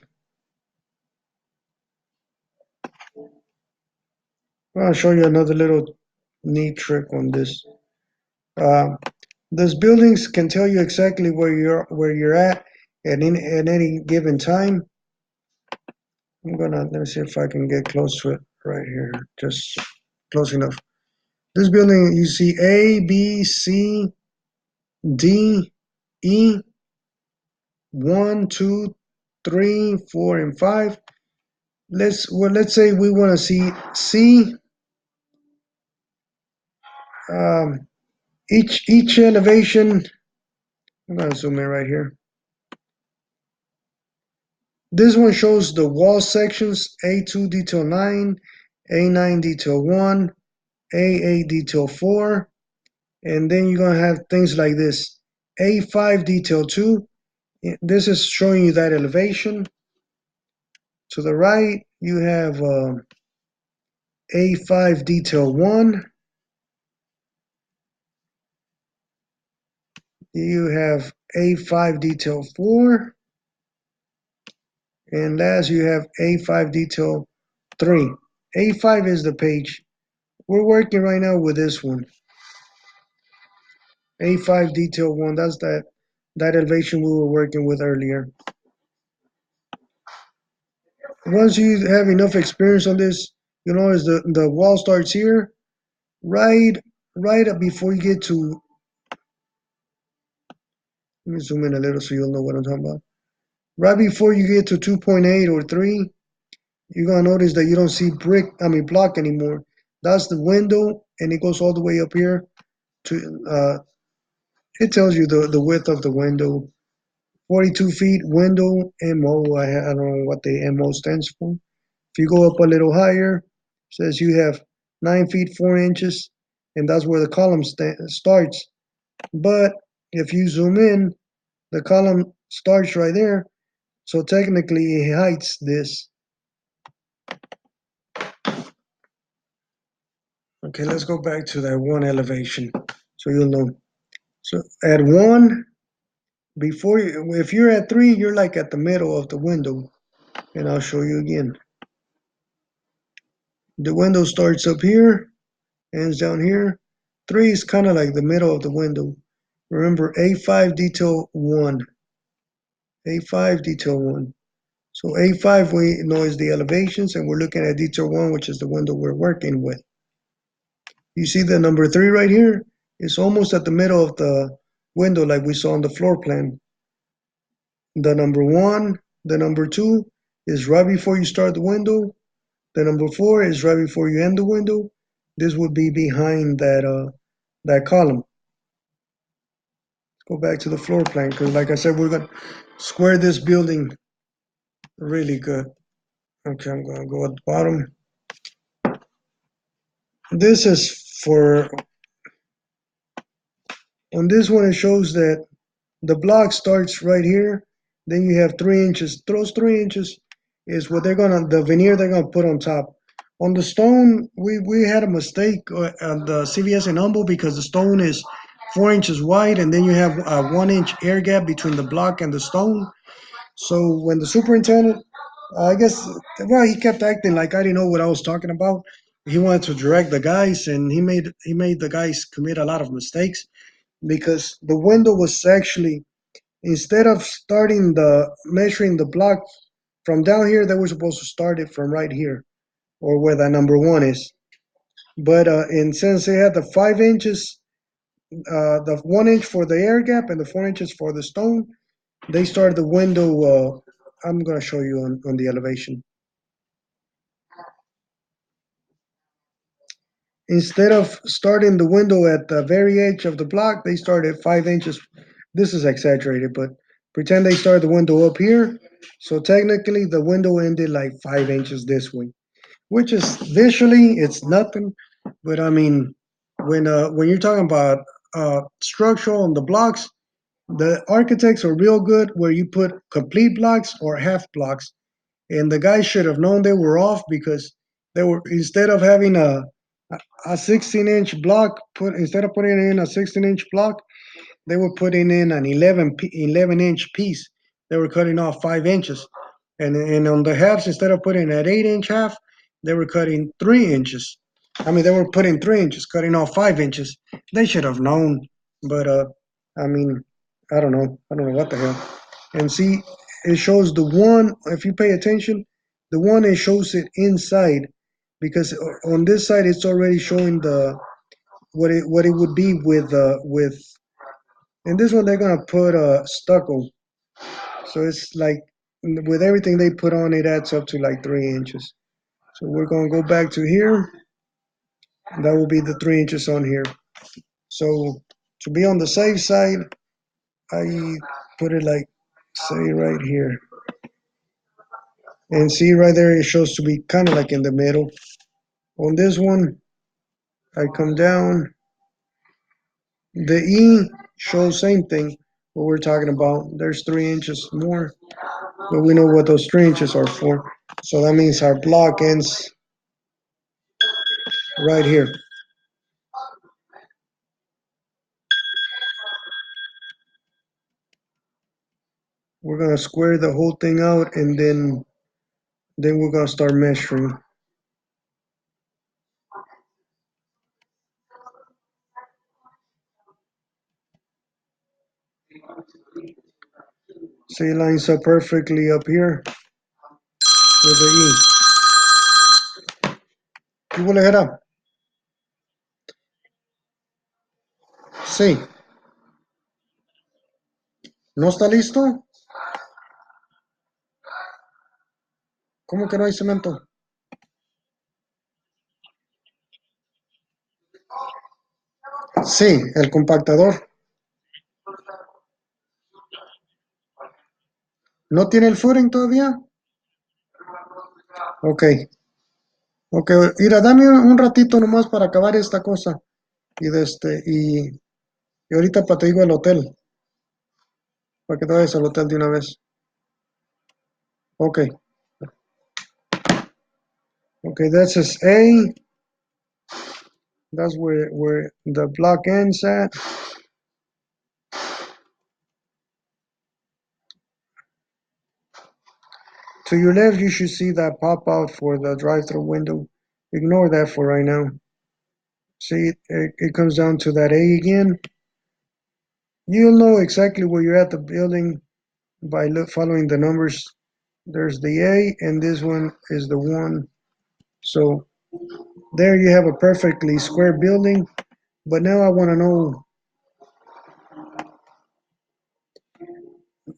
I'll show you another little neat trick on this. Uh, those buildings can tell you exactly where you're at any given time. Let me see if I can get close to it right here, just close enough. This building, you see A, B, C, D, E, 1, 2, 3, 4, and 5. Let's say we want to see C. Um, each elevation. I'm gonna zoom in right here. This one shows the wall sections: A2 detail 9, A9 detail 1, A8 detail 4, and then you're gonna have things like this: A5 detail 2. This is showing you that elevation. To the right, you have A5 detail 1. You have A5 detail 4. And last, you have A5 detail 3. A5 is the page. We're working right now with this one. A5 detail 1. That's that elevation we were working with earlier. Once you have enough experience on this, you notice the wall starts here, right up before you get to. Let me zoom in a little so you'll know what I'm talking about. Right before you get to 2.8 or 3, you're gonna notice that you don't see block anymore. That's the window, and it goes all the way up here to. It tells you the width of the window. 42 feet window MO. I don't know what the MO stands for. If you go up a little higher, it says you have 9 feet 4 inches, and that's where the column starts. But if you zoom in, the column starts right there. So technically, it hides this. Okay, let's go back to that one elevation so you'll know. So at 1, if you're at 3, you're like at the middle of the window. And I'll show you again. The window starts up here, ends down here. 3 is kind of like the middle of the window. Remember, A5 detail 1. A5 detail 1. So A5 we know is the elevations, and we're looking at detail 1, which is the window we're working with. You see the number 3 right here? It's almost at the middle of the window like we saw on the floor plan. The number 1, the number 2 is right before you start the window. The number 4 is right before you end the window. This would be behind that column. Go back to the floor plan because, like I said, we're gonna square this building really good. Okay, I'm gonna go at the bottom. This is for on this one. It shows that the block starts right here. Then you have 3 inches. Those 3 inches is what the veneer they're gonna put on top. On the stone, we had a mistake on the CVS in Humble because the stone is 4 inches wide, and then you have a 1 inch air gap between the block and the stone. So when the superintendent, I guess, well, he kept acting like I didn't know what I was talking about. He wanted to direct the guys, and he made the guys commit a lot of mistakes because the window was actually, instead of starting the measuring the block from down here, they were supposed to start it from right here or where that number 1 is. But and since they had the 5 inches, the 1 inch for the air gap and the 4 inches for the stone, they started the window. I'm gonna show you on the elevation. Instead of starting the window at the very edge of the block, they started 5 inches. This is exaggerated, but pretend they started the window up here. So technically, the window ended like 5 inches this way, which is visually it's nothing, but I mean, when you're talking about structural on the blocks, the architects are real good where you put complete blocks or half blocks, and the guys should have known they were off because they were, instead of having a 16-inch block, put instead of putting in a 16-inch block, they were putting in an 11-inch piece. They were cutting off 5 inches, and on the halves, instead of putting an 8-inch half, they were cutting 3 inches. I mean, they were putting 3 inches, cutting off 5 inches. They should have known, but I mean, I don't know what the hell. And see, it shows the one. If you pay attention, the one it shows it inside because on this side it's already showing what it would be with. And this one they're gonna put stucco, so it's like with everything they put on, it adds up to like 3 inches. So we're gonna go back to here. That will be the 3 inches on here. So to be on the safe side, I put it like say right here, and see right there it shows to be kind of like in the middle. On this one, I come down. The E shows same thing. What we're talking about. There's 3 inches more, but we know what those 3 inches are for. So that means our block ends right here. We're gonna square the whole thing out, and then we're gonna start measuring. See, it lines up perfectly up here with the E. ¿Qué hubo, Lejera? Sí. ¿No está listo? ¿Cómo que no hay cemento? Sí, el compactador. ¿No tiene el footing todavía? Ok. Ok, mira, dame un ratito nomás para acabar esta cosa. Y ahorita te digo el hotel, para que te vayas al hotel de una vez. Ok. Okay, that's his A. That's where the block ends at. To your left, you should see that pop out for the drive-through window. Ignore that for right now. See, it comes down to that A again. You'll know exactly where you're at the building by following the numbers. There's the A, and this one is the 1. So there you have a perfectly square building. But now I want to know,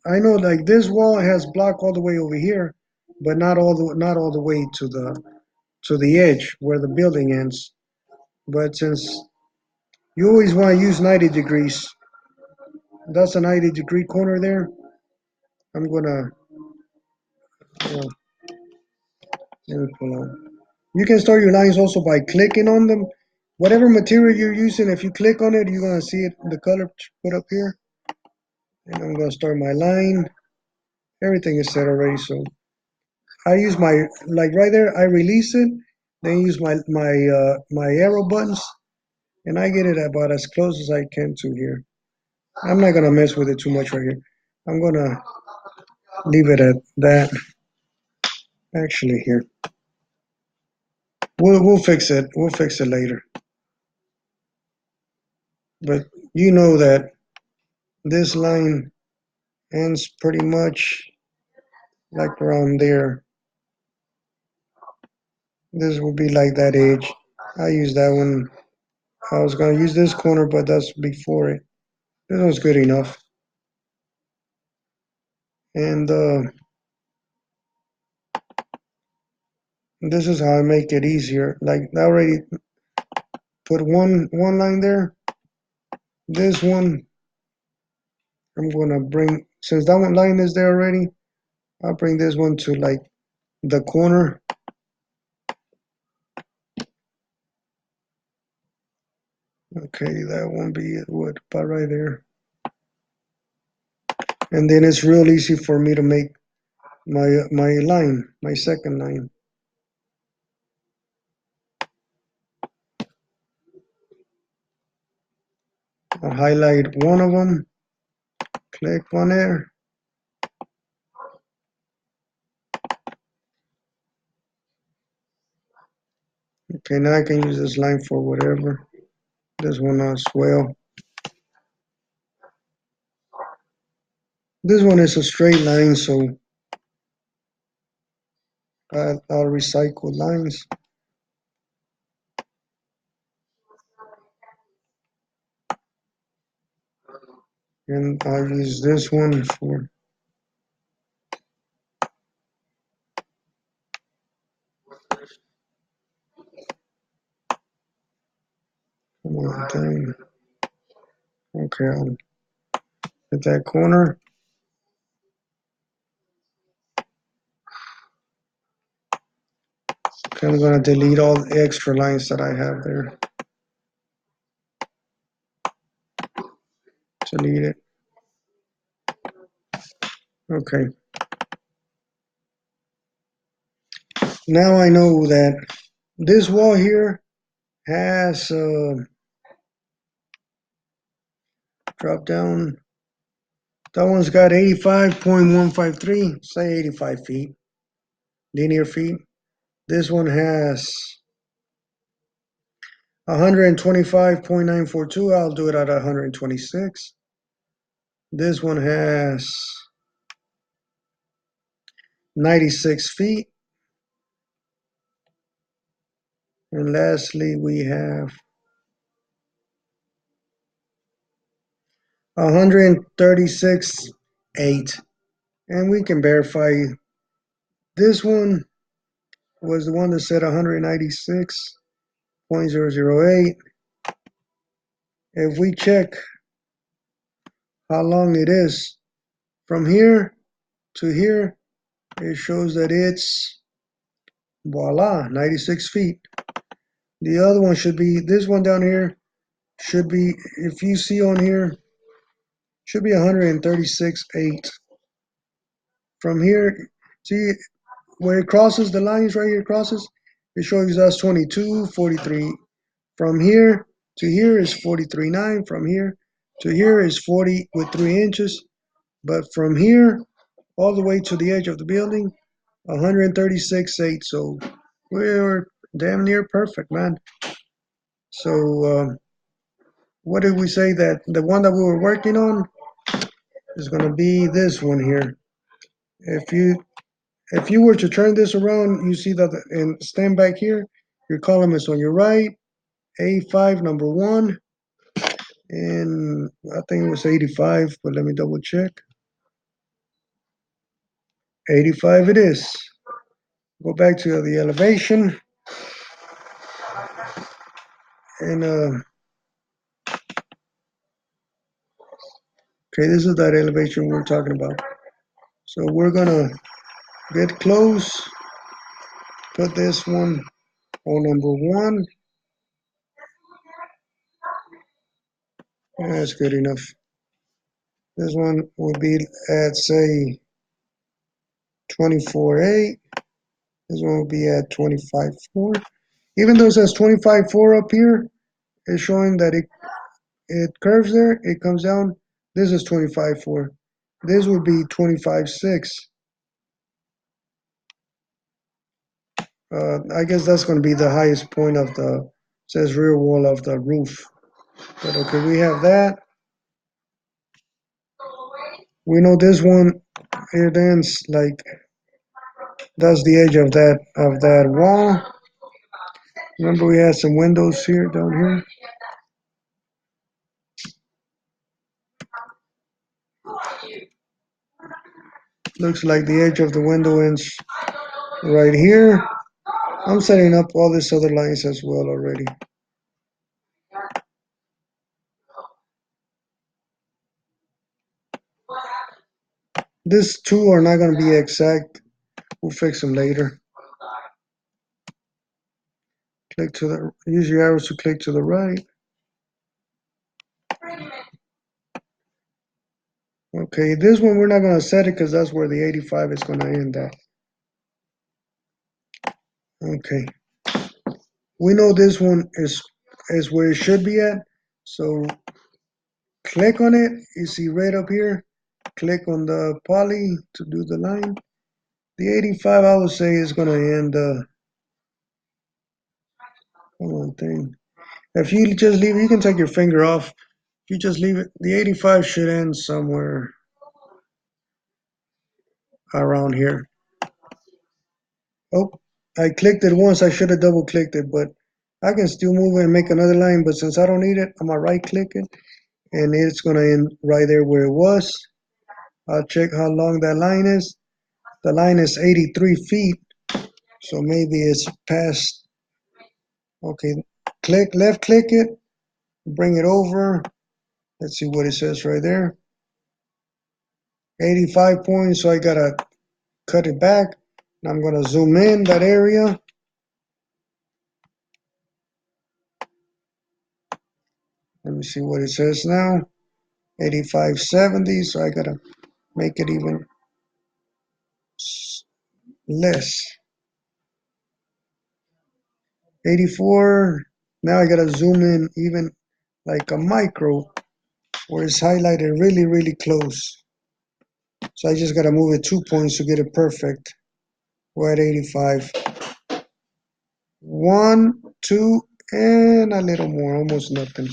I know like this wall has block all the way over here, but not all the way to the edge where the building ends. But since you always want to use 90 degrees, that's a 90-degree corner there. I'm gonna uh, let me pull out. You can start your lines also by clicking on them. Whatever material you're using, if you click on it, you're gonna see it the color put up here. And I'm gonna start my line. Everything is set already, so I use my like right there. I release it, then use my arrow buttons, and I get it about as close as I can to here. I'm not gonna mess with it too much right here. I'm gonna leave it at that. Actually, here we'll fix it. We'll fix it later. But you know that this line ends pretty much like around there. This will be like that edge. I use that one. I was gonna use this corner, but that's before it. This one's good enough. And this is how I make it easier. Like I already put one line there. This one I'm gonna bring, since that one line is there already, I'll bring this one to like the corner. Okay, that won't be it. What about right there? And then it's real easy for me to make my line, my second line. I'll highlight one of them, click on there. Okay, now I can use this line for whatever. This one as well. This one is a straight line, so I'll recycle lines. And I'll use this one for one thing. Okay, I'll hit that corner. Okay, I'm gonna delete all the extra lines that I have there. Delete it. Okay. Now I know that this wall here has drop down. That one's got 85.153, say 85 feet, linear feet. This one has 125.942. I'll do it at 126. This one has 96 feet. And lastly, we have 136.8. And we can verify this one was the one that said 196.008. If we check how long it is from here to here, it shows that it's voila, 96 feet. The other one should be, this one down here should be, if you see on here, should be 136.8. From here, see where it crosses the lines right here, crosses, it shows us 22.43. From here to here is 43.9. From here to here is 40 with 3 inches. But from here all the way to the edge of the building, 136.8. So we're damn near perfect, man. So what did we say that the one that we were working on is going to be this one here. If you were to turn this around, you see that and stand back here, your column is on your right, A5 number 1, and I think it was 85, but let me double check. 85 it is. Go back to the elevation, and okay, this is that elevation we're talking about. So we're gonna get close, put this one on number 1. That's good enough. This one will be at say 24.8. This one will be at 25.4. Even though it says 25.4 up here, it's showing that it curves there, it comes down. This is 25.4. This would be 25.6. I guess that's going to be the highest point of the, says rear wall of the roof. But okay, we have that. We know this one, it ends like, that's the edge of that wall. Remember we had some windows here, down here. Looks like the edge of the window ends right here. I'm setting up all these other lines as well already. These two are not going to be exact. We'll fix them later. Click to the, use your arrows to click to the right. Okay, this one we're not going to set it because that's where the 85 is going to end at. Okay. We know this one is where it should be at. So click on it. You see right up here. Click on the poly to do the line. The 85, I would say, is going to end one thing. If you just leave, you can take your finger off. If you just leave it, the 85 should end somewhere around here. Oh, I clicked it once. I should have double clicked it, but I can still move it and make another line. But since I don't need it, I'm gonna right click it and it's gonna end right there where it was. I'll check how long that line is. The line is 83 feet, so maybe it's past. Okay, left click it, bring it over. Let's see what it says right there. 85 points, so I gotta cut it back. And I'm gonna zoom in that area. Let me see what it says now. 8570, so I gotta make it even less. 84. Now I gotta zoom in even like a micro where it's highlighted really, really close. So I just gotta move it 2 points to get it perfect. We're at 85. One, two, and a little more, almost nothing.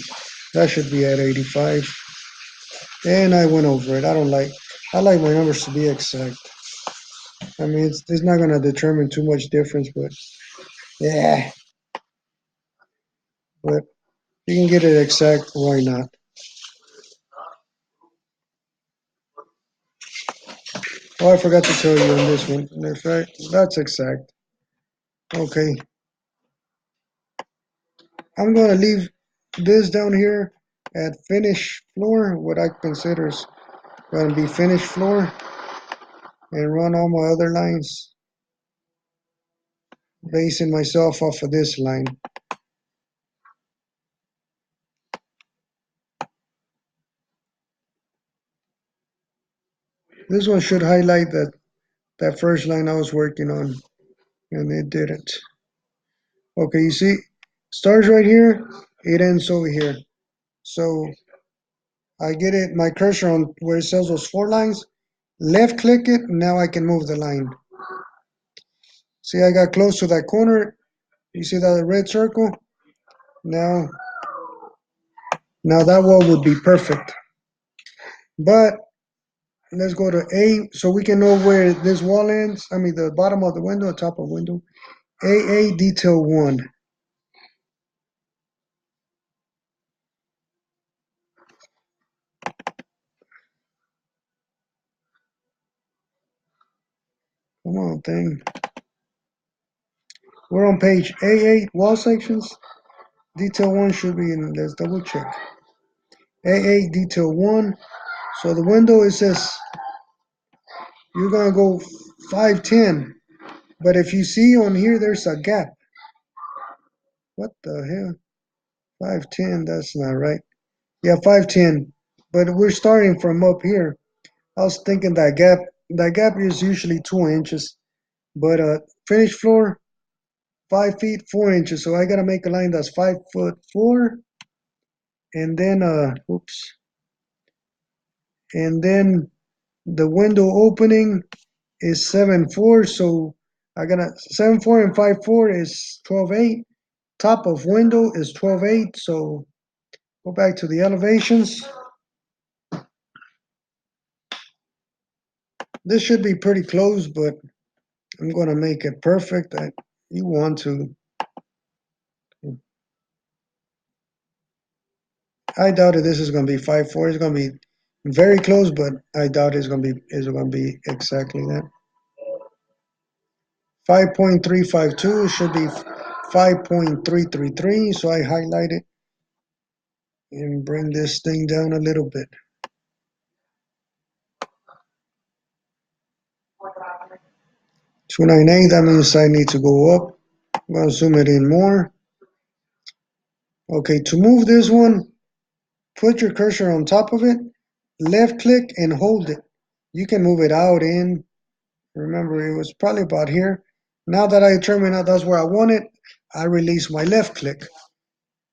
That should be at 85. And I went over it. I like my numbers to be exact. I mean, it's not gonna determine too much difference, but yeah, but you can get it exact, why not? Oh, I forgot to tell you on this one. In fact, that's exact. Okay, I'm gonna leave this down here at finish floor, what I consider is gonna be finished floor, and run all my other lines, basing myself off of this line. This one should highlight that first line I was working on, and it didn't. Okay, you see, starts right here, it ends over here. So I get it, my cursor on where it says those four lines, left click it, now I can move the line. See, I got close to that corner. You see that red circle? Now, now that wall would be perfect. But let's go to A so we can know where this wall ends. I mean, the bottom of the window, top of window. AA detail 1. Come on, thing. We're on page A8, wall sections. Detail 1 should be in, let's double check. A8 detail 1. So the window, it says you're going to go 510. But if you see on here, there's a gap. What the hell? 510, that's not right. Yeah, 510. But we're starting from up here. I was thinking that gap is usually 2 inches. But finished floor, 5 feet 4 inches. So I gotta make a line that's 5 foot 4, and then oops, and then the window opening is 7 4. So I gotta 7 4 and 5 4 is 12 8. Top of window is 12 8. So go back to the elevations. This should be pretty close, but I'm gonna make it perfect. You want to. I doubt that this is gonna be 5 4. It's gonna be very close, but I doubt it's gonna be exactly that. 5.352 should be 5.333. So I highlight it and bring this thing down a little bit. 298. That means I need to go up. I'm gonna zoom it in more. Okay, to move this one, put your cursor on top of it, left click and hold it. You can move it out in. Remember, it was probably about here. Now that I determined that that's where I want it, I release my left click.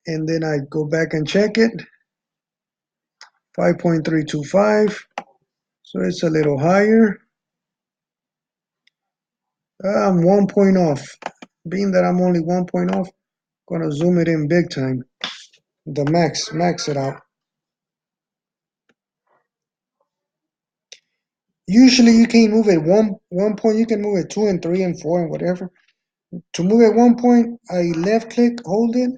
And then I go back and check it. 5.325. So it's a little higher. I'm 1 point off. Being that I'm only 1 point off, I'm gonna zoom it in big time. The max it out. Usually you can move it one point. You can move it 2 and 3 and 4 and whatever. To move it 1 point, I left click, hold it,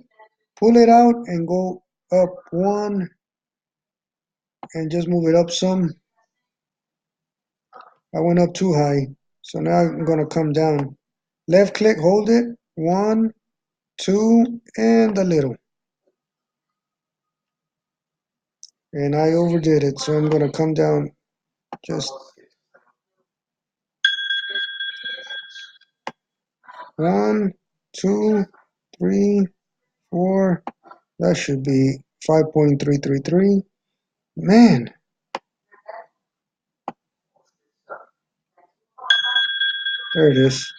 pull it out, and go up one, and just move it up some. I went up too high. So now I'm gonna come down. Left click, hold it. One, two, and a little. And I overdid it, so I'm gonna come down just one, two, three, four. That should be 5.333. Man, there it is.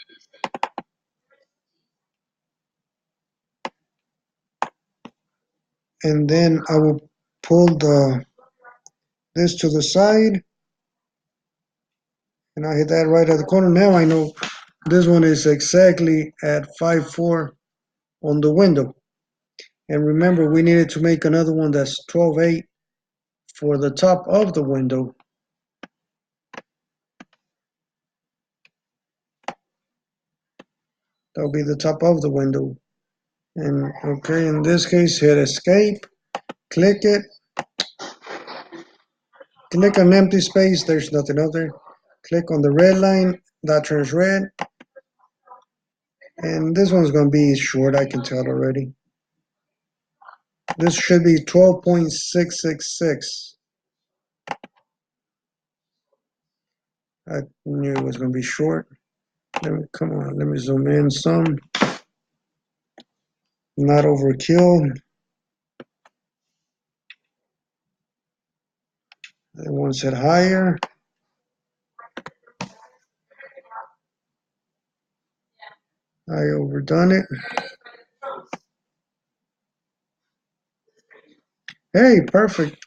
And then I will pull this to the side, and I hit that right at the corner. Now I know this one is exactly at 5.4 on the window. And remember, we needed to make another one that's 12.8 for the top of the window. That'll be the top of the window. And okay, in this case, hit escape, click it, click on empty space, there's nothing up there. Click on the red line, that turns red. And this one's gonna be short, I can tell already. This should be 12.666. I knew it was gonna be short. Come on, let me zoom in some. Not overkill. I want set higher. I overdone it. Hey, perfect.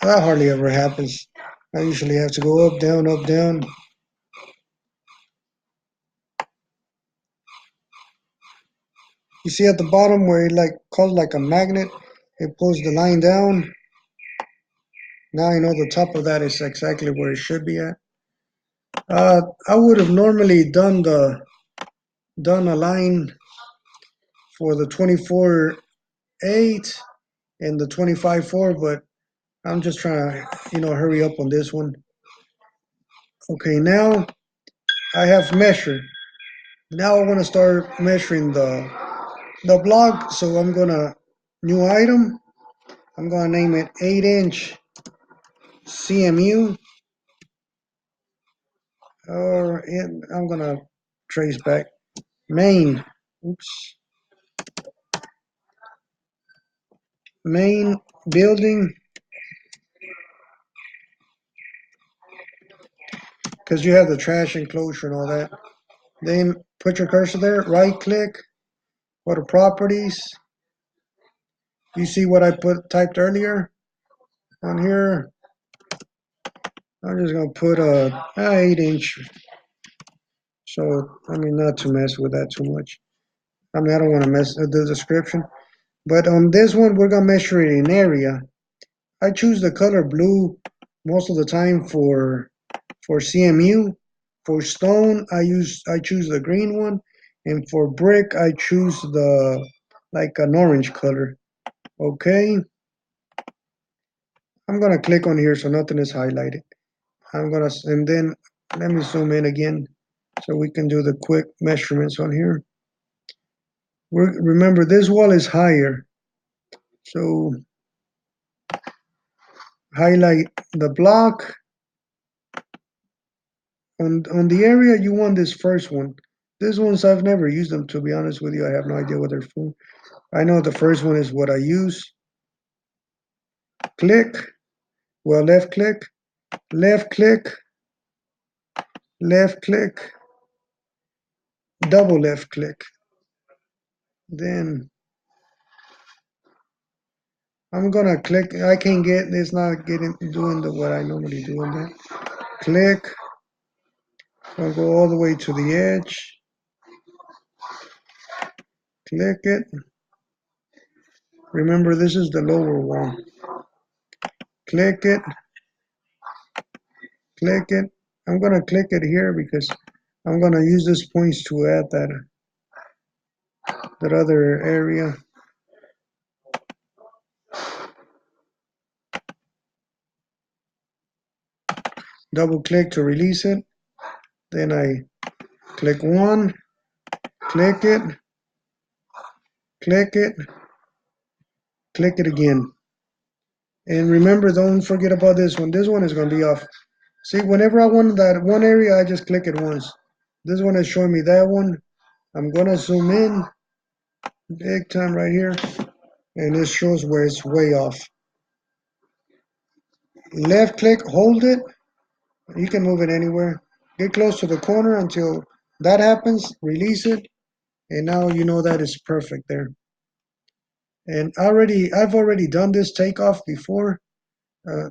That hardly ever happens. I usually have to go up, down, up, down. You see at the bottom where it like calls like a magnet, it pulls the line down. Now I know the top of that is exactly where it should be at. I would have normally done a line for the 24.8 and the 25.4, but I'm just trying to hurry up on this one. Okay, now I have measured. Now I want to start measuring the block, so I'm gonna new item. I'm gonna name it 8-inch CMU, or I'm gonna trace back main. Oops, main building, because you have the trash enclosure and all that. Then put your cursor there, right click, go to properties. You see what I typed earlier on here? I'm just gonna put a 8-inch. So I mean, not to mess with that too much. I mean, I don't want to mess the description. But on this one, we're gonna measure it in area. I choose the color blue most of the time for CMU. For stone, I choose the green one, and for brick, I choose the like an orange color. Okay, I'm gonna click on here so nothing is highlighted. And then let me zoom in again so we can do the quick measurements on here. Remember, this wall is higher, so highlight the block. On the area, you want this first one. This ones, I've never used them, to be honest with you. I have no idea what they're for. I know the first one is what I use. Click, well, left click, left click, left click, double left click. Then I'm gonna click. I can't get, it's not doing what I normally do on that. Click, I'll go all the way to the edge. Click it. Remember, this is the lower wall. Click it, click it. I'm gonna click it here because I'm gonna use this points to add that other area. double click to release it. Then I click one, click it, click it, click it again. And remember, don't forget about this one. This one is going to be off. See, whenever I want that one area, I just click it once. This one is showing me that one. I'm going to zoom in big time right here, and it shows where it's way off. Left click, hold it. You can move it anywhere. Get close to the corner until that happens. Release it, and now you know that is perfect there. And I've already done this takeoff before,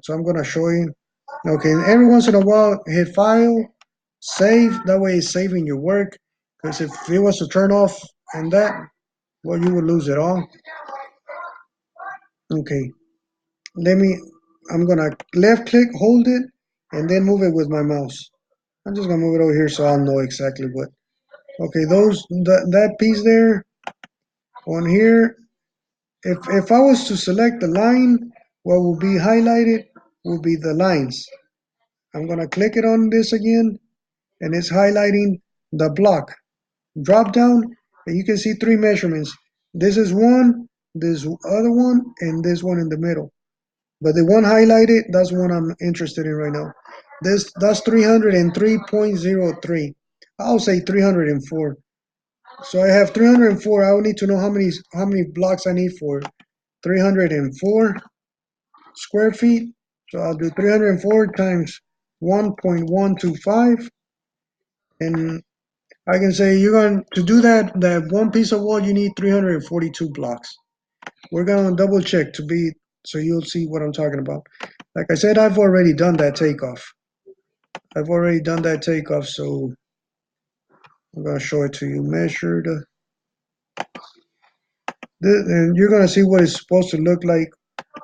so I'm gonna show you. Okay, and every once in a while, hit File, Save. That way, it's saving your work. Because if it was to turn off and that, well, you would lose it all. Okay, let me. I'm gonna left click, hold it, and then move it with my mouse. I'm just gonna move it over here so I'll know exactly what. Okay, that piece there on here. If I was to select the line, what will be highlighted will be the lines. I'm gonna click it on this again, and it's highlighting the block. Drop down, and you can see three measurements. This is one, this other one, and this one in the middle. But the one highlighted, that's one I'm interested in right now. That's 303.03. I'll say 304. So I have 304. I will need to know how many blocks I need for 304 square feet. So I'll do 304 times 1.125, and I can say you're going to do that one piece of wall. You need 342 blocks. We're going to double check to be so you'll see what I'm talking about. Like I said, I've already done that takeoff. So I'm going to show it to you. Measured, and you're going to see what it's supposed to look like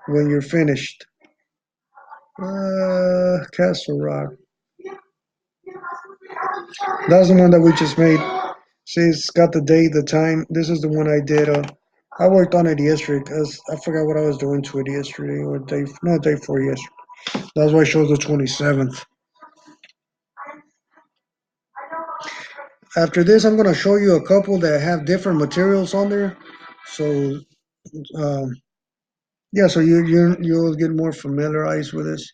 when you're finished. Castle Rock. That's the one that we just made. See, it's got the date, the time. This is the one I did. I worked on it yesterday because I forgot what I was doing to it yesterday or day 4 yesterday. That's why it shows the 27th. After this, I'm gonna show you a couple that have different materials on there. So, um, yeah, so you'll get more familiarized with this.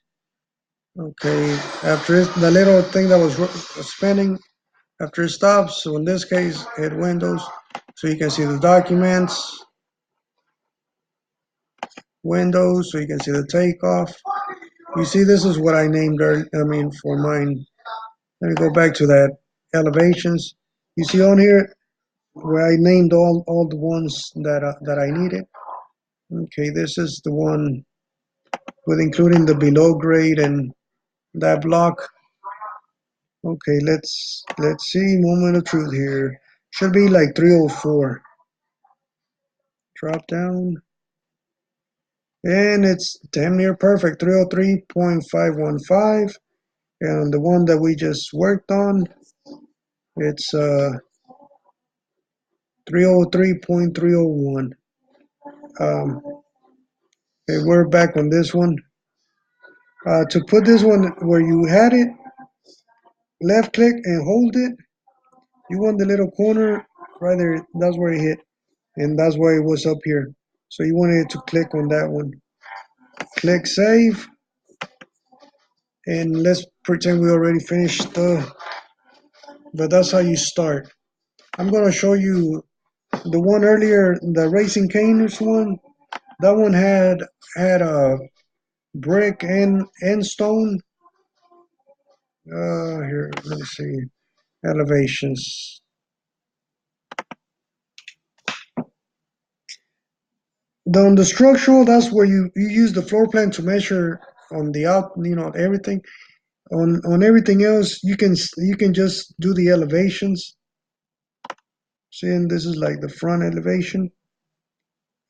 Okay. After this, the little thing that was spinning, after it stops. So in this case, hit Windows, so you can see the documents. Windows, so you can see the takeoff. You see, this is what I named for mine. Let me go back to that elevations. You see on here where I named all the ones that I needed. Okay, this is the one with including the below grade and that block. Okay, let's see. Moment of truth here. Should be like 304. Drop down. And it's damn near perfect. 303.515. And the one that we just worked on, it's 303.301. Um, okay, we're back on this one. To put this one where you had it, left click and hold it. You want the little corner right there. That's where it hit, and that's why it was up here. So you wanted to click on that one. Click save, and let's pretend we already finished but that's how you start. I'm gonna show you the one earlier, the Racing Canes one. That one had a brick and stone. Here, let me see. Elevations. On the structural, that's where you use the floor plan to measure on the everything. On everything else, you can just do the elevations. See, and this is like the front elevation.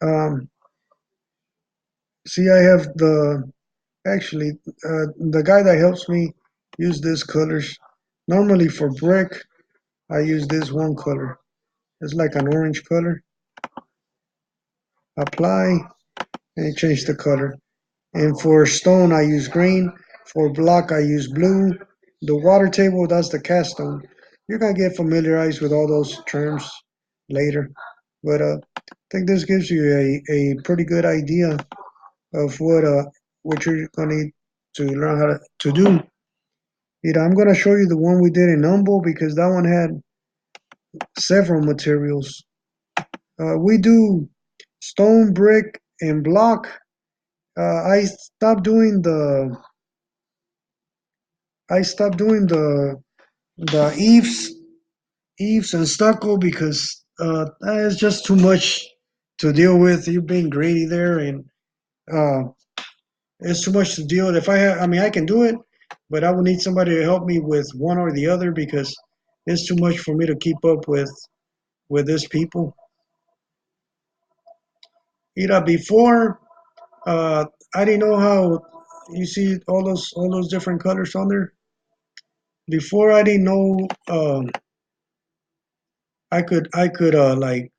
Um, see, I have actually the guy that helps me use these colors. Normally for brick, I use this one color. It's like an orange color. Apply and change the color. And for stone, I use green. For block, I use blue. The water table, that's the cast stone. You're gonna get familiarized with all those terms later. But I think this gives you a pretty good idea of what you're gonna need to learn how to do. I'm gonna show you the one we did in Humble because that one had several materials. We do stone, brick, and block. I stopped doing the eaves and stucco because it's just too much to deal with. You're being greedy there, and uh, it's too much to deal with. If I mean, I can do it, but I would need somebody to help me with one or the other because it's too much for me to keep up with this people. Before I didn't know how you see all those different colors on there. Before I didn't know I could like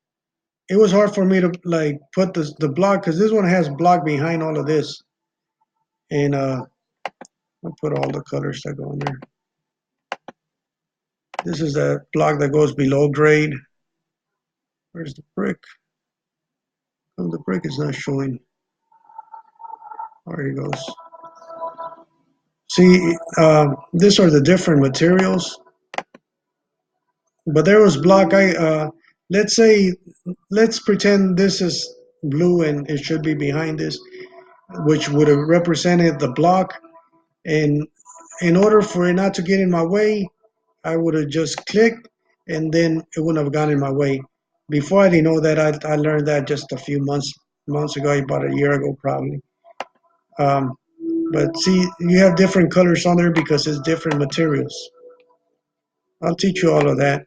it was hard for me to like put the block because this one has block behind all of this, and I'll put all the colors that go on there. This is the block that goes below grade. Where's the brick? Oh, the brick is not showing. There he goes. See, these are the different materials. But there was block. Let's say, let's pretend this is blue and it should be behind this, which would have represented the block. And in order for it not to get in my way, I would have just clicked and then it wouldn't have gone in my way. Before I didn't know that, I learned that just a few months ago, about a year ago probably. Um, but see, you have different colors on there because it's different materials. I'll teach you all of that.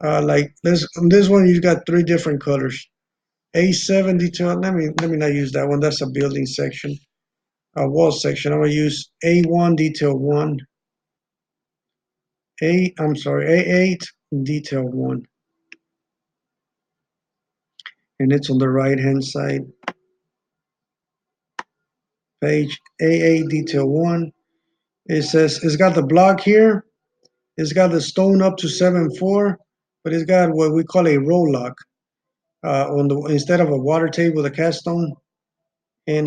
Like this one, you've got three different colors. A7 detail. Let me not use that one. That's a building section, a wall section. I'm gonna use A1 detail one. I'm sorry, A8 detail one, and it's on the right hand side. Page A8 detail one. It says it's got the block here. It's got the stone up to 7.4, but it's got what we call a roll lock on the instead of a water table, the cast stone. And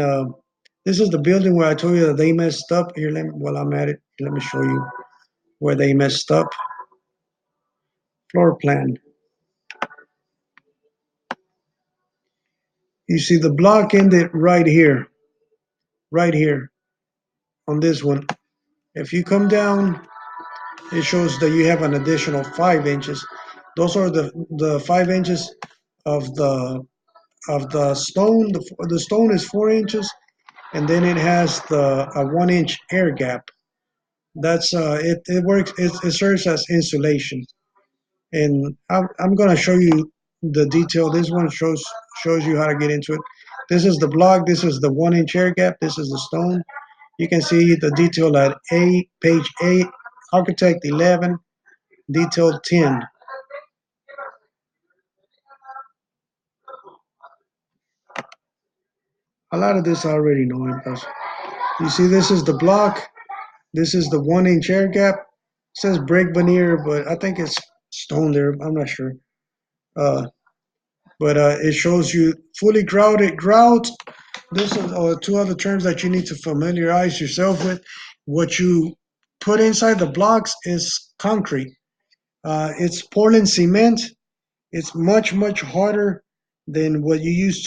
this is the building where I told you that they messed up. Here, while I'm at it, let me show you where they messed up. Floor plan. You see the block ended right here on this one. If you come down, it shows that you have an additional 5 inches. Those are the 5 inches of the stone. The stone is 4 inches, and then it has the a 1 inch air gap. That's it. It works. It serves as insulation. And I'm gonna show you the detail. This one shows you how to get into it. This is the block. This is the 1 inch air gap. This is the stone. You can see the detail at page 8, architect 11, detail 10. A lot of this I already know because you see this is the block. This is the 1 inch air gap. It says brick veneer, but I think it's stone there. I'm not sure. Uh, but it shows you fully grouted grout. Those are two other terms that you need to familiarize yourself with. What you put inside the blocks is concrete. It's Portland cement. It's much harder than what you use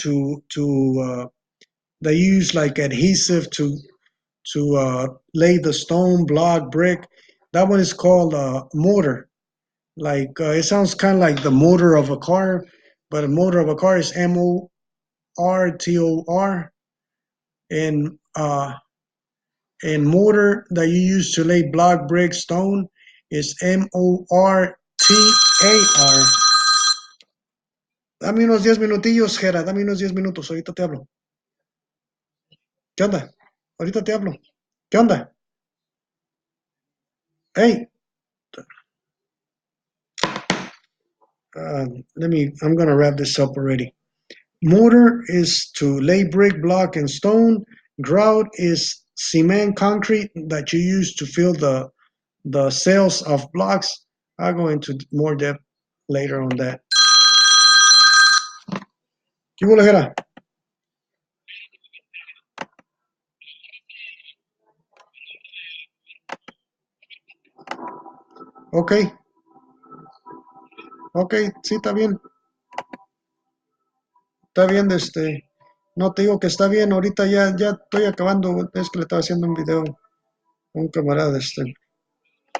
they use like adhesive to lay the stone, block, brick. That one is called mortar. Like it sounds kind of like the motor of a car, but a motor of a car is MORTOR, and and mortar that you use to lay block, brick, stone is MORTAR. Dame unos 10 minutillos, Jera, dame unos 10 minutos, ahorita te hablo. ¿Qué onda? Ahorita te hablo. ¿Qué onda? Hey, I'm gonna wrap this up already. Mortar is to lay brick, block, and stone. Grout is cement concrete that you use to fill the cells of blocks. I'll go into more depth later on that. ¿Qué hubo, Lejera? Ok, ok, sí, está bien, no te digo que está bien, ahorita ya estoy acabando, es que le estaba haciendo un video a un camarada,